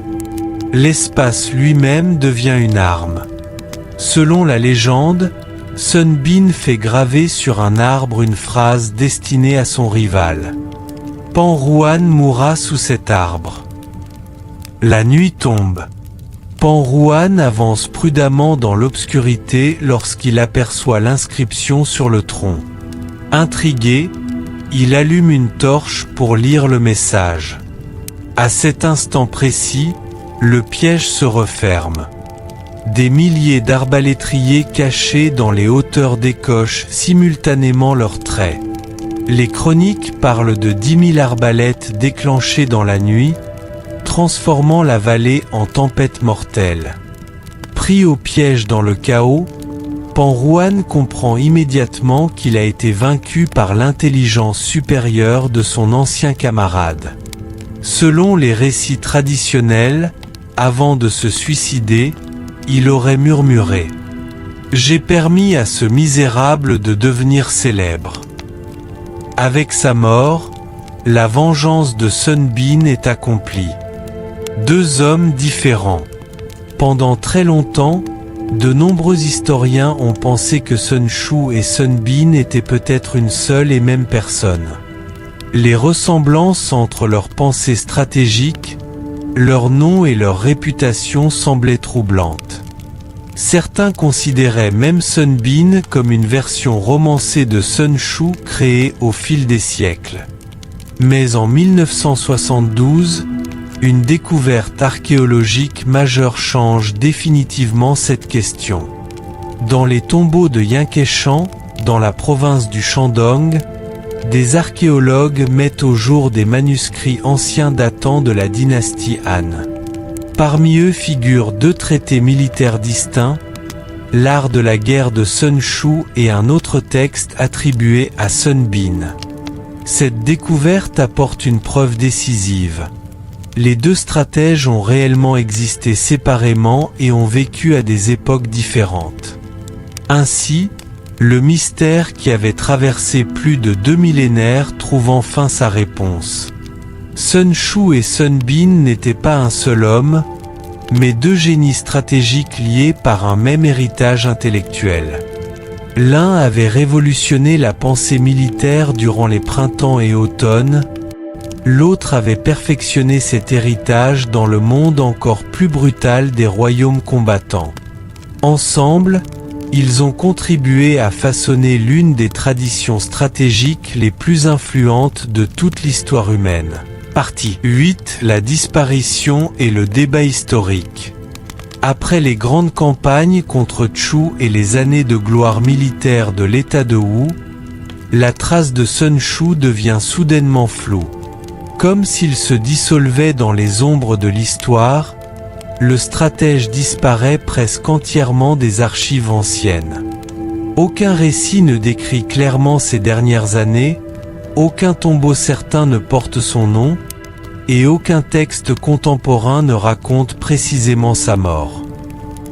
L'espace lui-même devient une arme. Selon la légende, Sun Bin fait graver sur un arbre une phrase destinée à son rival. Pan Ruan mourra sous cet arbre. La nuit tombe. Pan Ruan avance prudemment dans l'obscurité lorsqu'il aperçoit l'inscription sur le tronc. Intrigué, il allume une torche pour lire le message. À cet instant précis, le piège se referme. Des milliers d'arbalétriers cachés dans les hauteurs décochent simultanément leurs traits. Les chroniques parlent de 10 000 arbalètes déclenchées dans la nuit, transformant la vallée en tempête mortelle. Pris au piège dans le chaos, Pan Ruan comprend immédiatement qu'il a été vaincu par l'intelligence supérieure de son ancien camarade. Selon les récits traditionnels, avant de se suicider, il aurait murmuré « J'ai permis à ce misérable de devenir célèbre ». Avec sa mort, la vengeance de Sun Bin est accomplie. Deux hommes différents. Pendant très longtemps, de nombreux historiens ont pensé que Sun Shu et Sun Bin étaient peut-être une seule et même personne. Les ressemblances entre leurs pensées stratégiques, leurs noms et leur réputation semblaient troublantes. Certains considéraient même Sun Bin comme une version romancée de Sun Shu créée au fil des siècles. Mais en 1972, une découverte archéologique majeure change définitivement cette question. Dans les tombeaux de Yankeshan, dans la province du Shandong, des archéologues mettent au jour des manuscrits anciens datant de la dynastie Han. Parmi eux figurent deux traités militaires distincts, l'art de la guerre de Sun Shu et un autre texte attribué à Sun Bin. Cette découverte apporte une preuve décisive. Les deux stratèges ont réellement existé séparément et ont vécu à des époques différentes. Ainsi, le mystère qui avait traversé plus de 2 millénaires trouve enfin sa réponse. Sun Shu et Sun Bin n'étaient pas un seul homme, mais deux génies stratégiques liés par un même héritage intellectuel. L'un avait révolutionné la pensée militaire durant les printemps et automnes, l'autre avait perfectionné cet héritage dans le monde encore plus brutal des royaumes combattants. Ensemble, ils ont contribué à façonner l'une des traditions stratégiques les plus influentes de toute l'histoire humaine. Partie 8. La disparition et le débat historique. Après les grandes campagnes contre Chu et les années de gloire militaire de l'État de Wu, la trace de Sun Shu devient soudainement floue. Comme s'il se dissolvait dans les ombres de l'histoire, le stratège disparaît presque entièrement des archives anciennes. Aucun récit ne décrit clairement ces dernières années, aucun tombeau certain ne porte son nom, et aucun texte contemporain ne raconte précisément sa mort.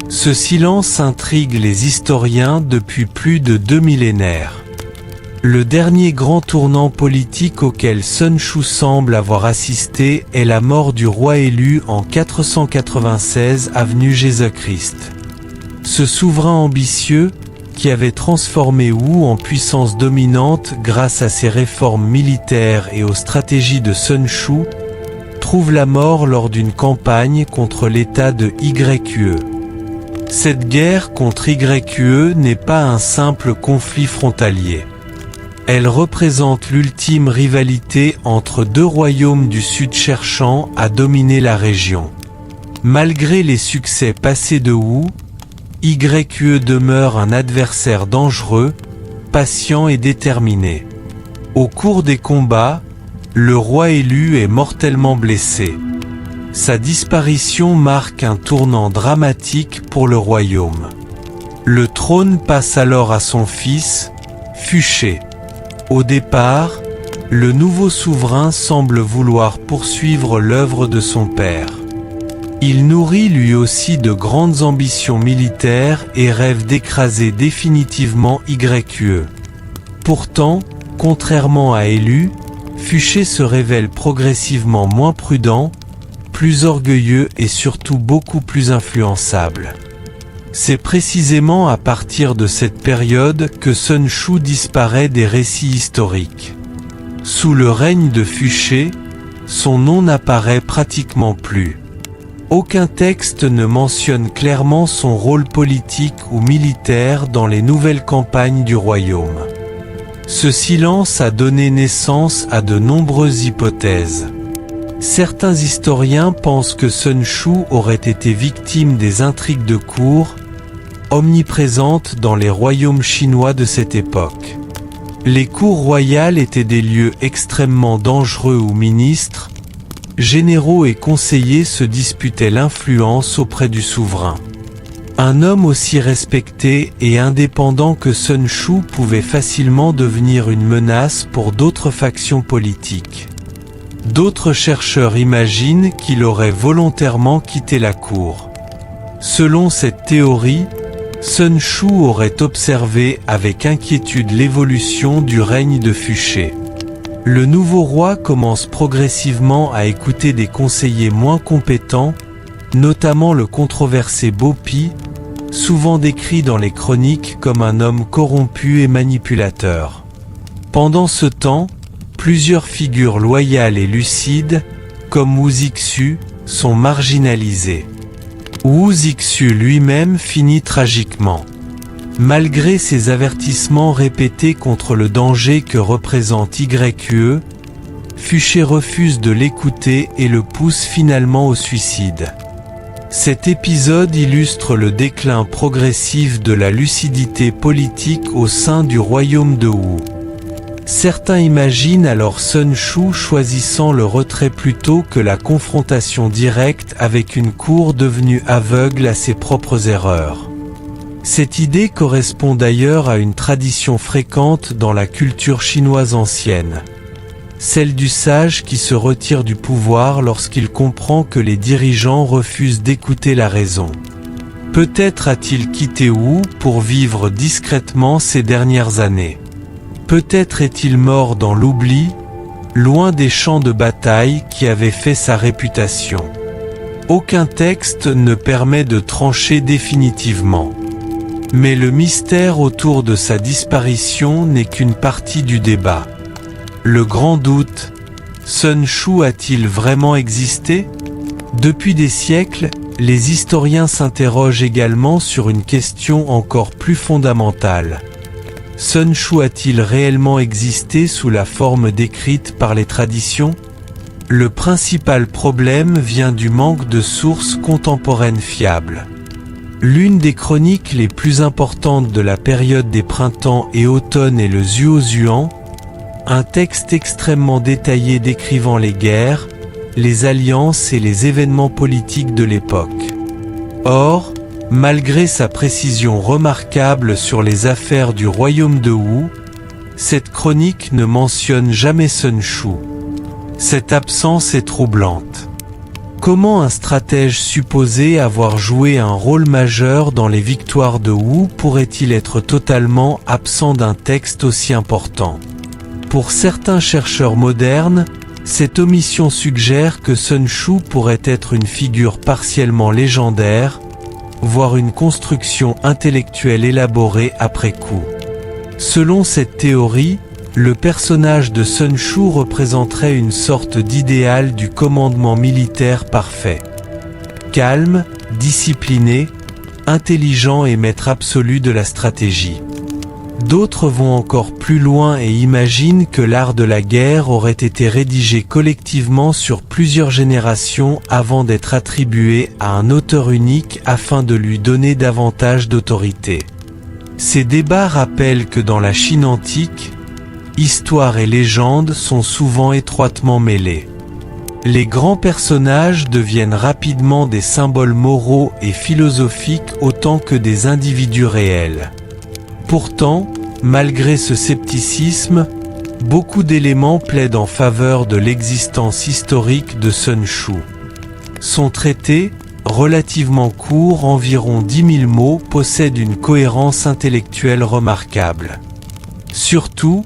Ce silence intrigue les historiens depuis plus de 2 millénaires. Le dernier grand tournant politique auquel Sun Shu semble avoir assisté est la mort du roi élu en 496 avenue Jésus-Christ. Ce souverain ambitieux, qui avait transformé Wu en puissance dominante grâce à ses réformes militaires et aux stratégies de Sun Shu, trouve la mort lors d'une campagne contre l'État de Yue. Cette guerre contre Yue n'est pas un simple conflit frontalier. Elle représente l'ultime rivalité entre deux royaumes du Sud cherchant à dominer la région. Malgré les succès passés de Wu, Yue demeure un adversaire dangereux, patient et déterminé. Au cours des combats, le roi élu est mortellement blessé. Sa disparition marque un tournant dramatique pour le royaume. Le trône passe alors à son fils, Fuché. Au départ, le nouveau souverain semble vouloir poursuivre l'œuvre de son père. Il nourrit lui aussi de grandes ambitions militaires et rêve d'écraser définitivement Yue. Pourtant, contrairement à Élu, Fuché se révèle progressivement moins prudent, plus orgueilleux et surtout beaucoup plus influençable. C'est précisément à partir de cette période que Sun Shu disparaît des récits historiques. Sous le règne de Fuché, son nom n'apparaît pratiquement plus. Aucun texte ne mentionne clairement son rôle politique ou militaire dans les nouvelles campagnes du royaume. Ce silence a donné naissance à de nombreuses hypothèses. Certains historiens pensent que Sun Shu aurait été victime des intrigues de cour, omniprésentes dans les royaumes chinois de cette époque. Les cours royales étaient des lieux extrêmement dangereux où ministres, généraux et conseillers se disputaient l'influence auprès du souverain. Un homme aussi respecté et indépendant que Sun Shu pouvait facilement devenir une menace pour d'autres factions politiques. D'autres chercheurs imaginent qu'il aurait volontairement quitté la cour. Selon cette théorie, Sun Shu aurait observé avec inquiétude l'évolution du règne de Fuché. Le nouveau roi commence progressivement à écouter des conseillers moins compétents, notamment le controversé Bo Pi, souvent décrit dans les chroniques comme un homme corrompu et manipulateur. Pendant ce temps, plusieurs figures loyales et lucides, comme Wu Zixu, sont marginalisées. Wu Zixu lui-même finit tragiquement. Malgré ses avertissements répétés contre le danger que représente Yue, Fuché refuse de l'écouter et le pousse finalement au suicide. Cet épisode illustre le déclin progressif de la lucidité politique au sein du royaume de Wu. Certains imaginent alors Sun Shu choisissant le retrait plutôt que la confrontation directe avec une cour devenue aveugle à ses propres erreurs. Cette idée correspond d'ailleurs à une tradition fréquente dans la culture chinoise ancienne. Celle du sage qui se retire du pouvoir lorsqu'il comprend que les dirigeants refusent d'écouter la raison. Peut-être a-t-il quitté Wu pour vivre discrètement ces dernières années. Peut-être est-il mort dans l'oubli, loin des champs de bataille qui avaient fait sa réputation. Aucun texte ne permet de trancher définitivement. Mais le mystère autour de sa disparition n'est qu'une partie du débat. Le grand doute, Sun Shu a-t-il vraiment existé? Depuis des siècles, les historiens s'interrogent également sur une question encore plus fondamentale. Sun Shu a-t-il réellement existé sous la forme décrite par les traditions? Le principal problème vient du manque de sources contemporaines fiables. L'une des chroniques les plus importantes de la période des printemps et automnes est le Zuozhuan, un texte extrêmement détaillé décrivant les guerres, les alliances et les événements politiques de l'époque. Or, malgré sa précision remarquable sur les affaires du royaume de Wu, cette chronique ne mentionne jamais Sun Shu. Cette absence est troublante. Comment un stratège supposé avoir joué un rôle majeur dans les victoires de Wu pourrait-il être totalement absent d'un texte aussi important? Pour certains chercheurs modernes, cette omission suggère que Sun Shu pourrait être une figure partiellement légendaire, voire une construction intellectuelle élaborée après coup. Selon cette théorie, le personnage de Sun Shu représenterait une sorte d'idéal du commandement militaire parfait. Calme, discipliné, intelligent et maître absolu de la stratégie. D'autres vont encore plus loin et imaginent que l'art de la guerre aurait été rédigé collectivement sur plusieurs générations avant d'être attribué à un auteur unique afin de lui donner davantage d'autorité. Ces débats rappellent que dans la Chine antique, histoire et légende sont souvent étroitement mêlés. Les grands personnages deviennent rapidement des symboles moraux et philosophiques autant que des individus réels. Pourtant, malgré ce scepticisme, beaucoup d'éléments plaident en faveur de l'existence historique de Sun Shu. Son traité, relativement court, environ 10 000 mots, possède une cohérence intellectuelle remarquable. Surtout,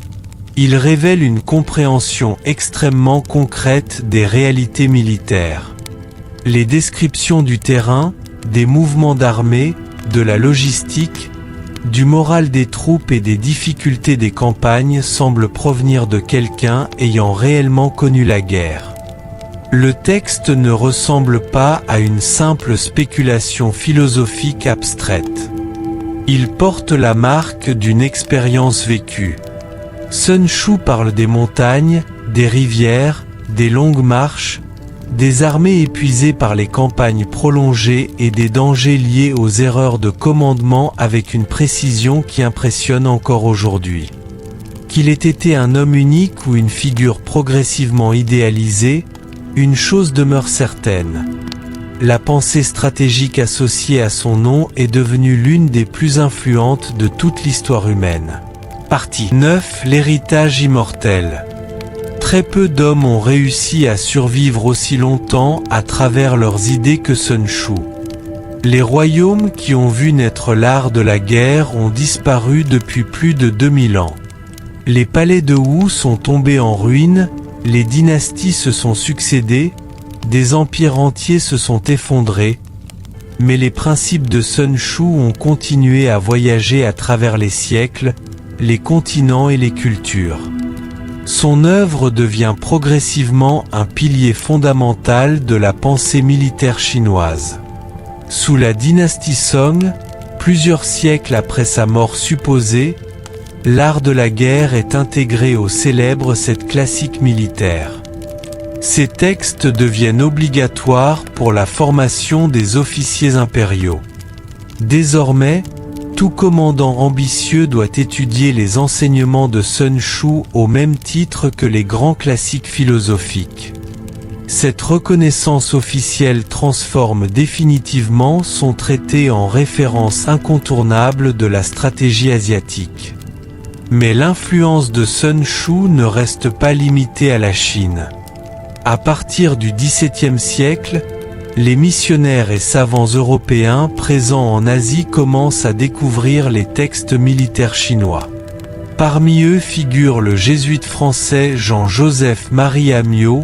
il révèle une compréhension extrêmement concrète des réalités militaires. Les descriptions du terrain, des mouvements d'armée, de la logistique, du moral des troupes et des difficultés des campagnes semblent provenir de quelqu'un ayant réellement connu la guerre. Le texte ne ressemble pas à une simple spéculation philosophique abstraite. Il porte la marque d'une expérience vécue. Sun Shu parle des montagnes, des rivières, des longues marches, des armées épuisées par les campagnes prolongées et des dangers liés aux erreurs de commandement avec une précision qui impressionne encore aujourd'hui. Qu'il ait été un homme unique ou une figure progressivement idéalisée, une chose demeure certaine. La pensée stratégique associée à son nom est devenue l'une des plus influentes de toute l'histoire humaine. Partie 9. L'héritage immortel. Très peu d'hommes ont réussi à survivre aussi longtemps à travers leurs idées que Sun Shu. Les royaumes qui ont vu naître l'art de la guerre ont disparu depuis plus de 2000 ans. Les palais de Wu sont tombés en ruine, les dynasties se sont succédées, des empires entiers se sont effondrés, mais les principes de Sun Shu ont continué à voyager à travers les siècles, les continents et les cultures. Son œuvre devient progressivement un pilier fondamental de la pensée militaire chinoise. Sous la dynastie Song, plusieurs siècles après sa mort supposée, l'art de la guerre est intégré au célèbre set classique militaire. Ces textes deviennent obligatoires pour la formation des officiers impériaux. Désormais, tout commandant ambitieux doit étudier les enseignements de Sun Shu au même titre que les grands classiques philosophiques. Cette reconnaissance officielle transforme définitivement son traité en référence incontournable de la stratégie asiatique. Mais l'influence de Sun Shu ne reste pas limitée à la Chine. À partir du XVIIe siècle, les missionnaires et savants européens présents en Asie commencent à découvrir les textes militaires chinois. Parmi eux figure le jésuite français Jean-Joseph-Marie Amiot,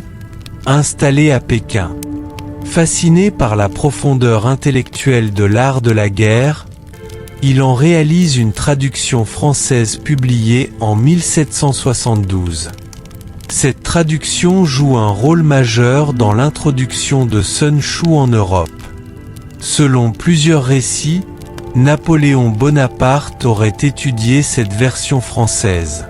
installé à Pékin. Fasciné par la profondeur intellectuelle de l'art de la guerre, il en réalise une traduction française publiée en 1772. Cette traduction joue un rôle majeur dans l'introduction de Sun Shu en Europe. Selon plusieurs récits, Napoléon Bonaparte aurait étudié cette version française.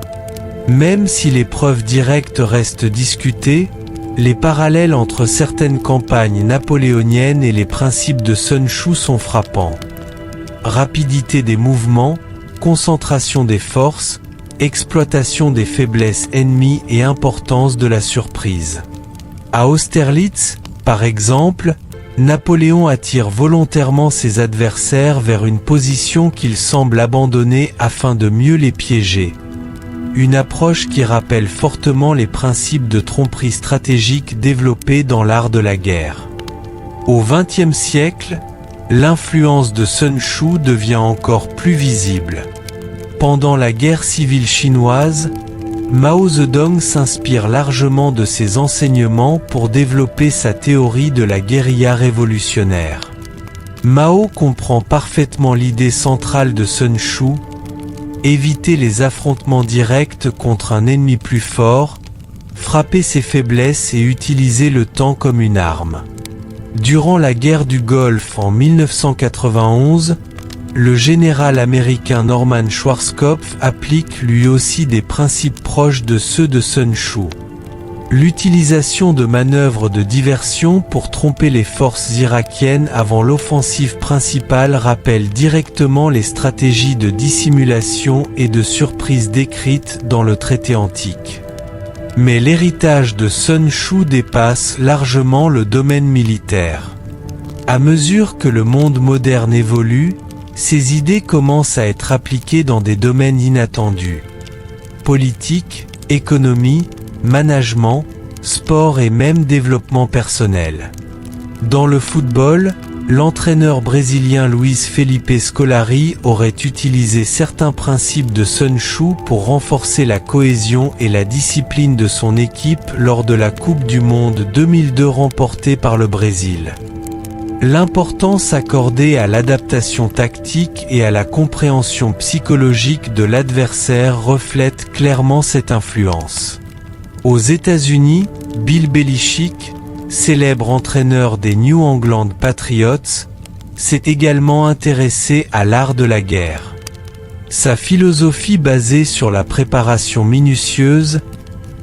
Même si les preuves directes restent discutées, les parallèles entre certaines campagnes napoléoniennes et les principes de Sun Shu sont frappants. rapidité des mouvements, concentration des forces, exploitation des faiblesses ennemies et importance de la surprise. À Austerlitz, par exemple, Napoléon attire volontairement ses adversaires vers une position qu'il semble abandonner afin de mieux les piéger. Une approche qui rappelle fortement les principes de tromperie stratégique développés dans l'art de la guerre. Au XXe siècle, l'influence de Sun Shu devient encore plus visible. Pendant la guerre civile chinoise, Mao Zedong s'inspire largement de ses enseignements pour développer sa théorie de la guérilla révolutionnaire. Mao comprend parfaitement l'idée centrale de Sun Shu: éviter les affrontements directs contre un ennemi plus fort, frapper ses faiblesses et utiliser le temps comme une arme. Durant la guerre du Golfe en 1991, le général américain Norman Schwarzkopf applique lui aussi des principes proches de ceux de Sun Shu. L'utilisation de manœuvres de diversion pour tromper les forces irakiennes avant l'offensive principale rappelle directement les stratégies de dissimulation et de surprise décrites dans le traité antique. Mais l'héritage de Sun Shu dépasse largement le domaine militaire. À mesure que le monde moderne évolue, ces idées commencent à être appliquées dans des domaines inattendus. Politique, économie, management, sport et même développement personnel. Dans le football, l'entraîneur brésilien Luiz Felipe Scolari aurait utilisé certains principes de Sun Shu pour renforcer la cohésion et la discipline de son équipe lors de la Coupe du Monde 2002 remportée par le Brésil. L'importance accordée à l'adaptation tactique et à la compréhension psychologique de l'adversaire reflète clairement cette influence. Aux États-Unis, Bill Belichick, célèbre entraîneur des New England Patriots, s'est également intéressé à l'art de la guerre. Sa philosophie basée sur la préparation minutieuse,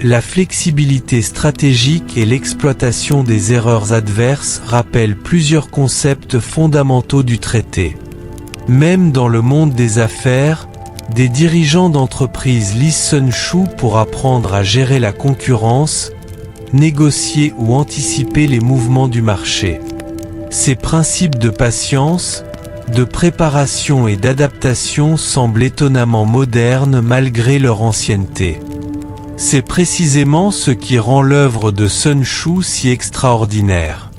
la flexibilité stratégique et l'exploitation des erreurs adverses rappellent plusieurs concepts fondamentaux du traité. Même dans le monde des affaires, des dirigeants d'entreprises lisent Sun Shu pour apprendre à gérer la concurrence, négocier ou anticiper les mouvements du marché. Ces principes de patience, de préparation et d'adaptation semblent étonnamment modernes malgré leur ancienneté. C'est précisément ce qui rend l'œuvre de Sun Shu si extraordinaire.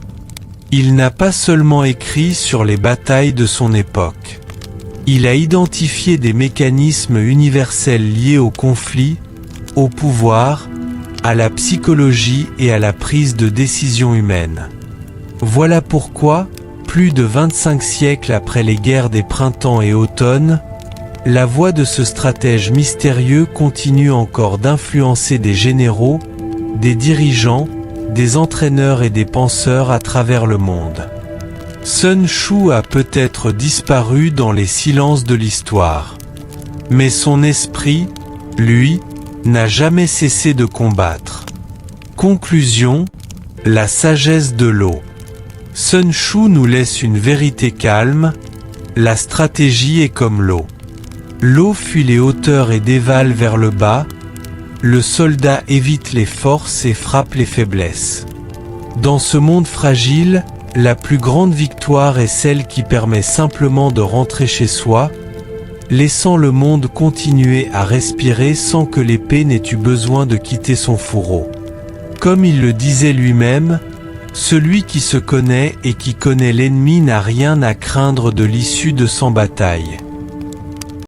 Il n'a pas seulement écrit sur les batailles de son époque. Il a identifié des mécanismes universels liés au conflit, au pouvoir, à la psychologie et à la prise de décision humaine. Voilà pourquoi, plus de 25 siècles après les guerres des printemps et automnes, la voix de ce stratège mystérieux continue encore d'influencer des généraux, des dirigeants, des entraîneurs et des penseurs à travers le monde. Sun Shu a peut-être disparu dans les silences de l'histoire. Mais son esprit, lui, n'a jamais cessé de combattre. Conclusion, la sagesse de l'eau. Sun Shu nous laisse une vérité calme: la stratégie est comme l'eau. L'eau fuit les hauteurs et dévale vers le bas, le soldat évite les forces et frappe les faiblesses. Dans ce monde fragile, la plus grande victoire est celle qui permet simplement de rentrer chez soi, laissant le monde continuer à respirer sans que l'épée n'ait eu besoin de quitter son fourreau. Comme il le disait lui-même, celui qui se connaît et qui connaît l'ennemi n'a rien à craindre de l'issue de son bataille.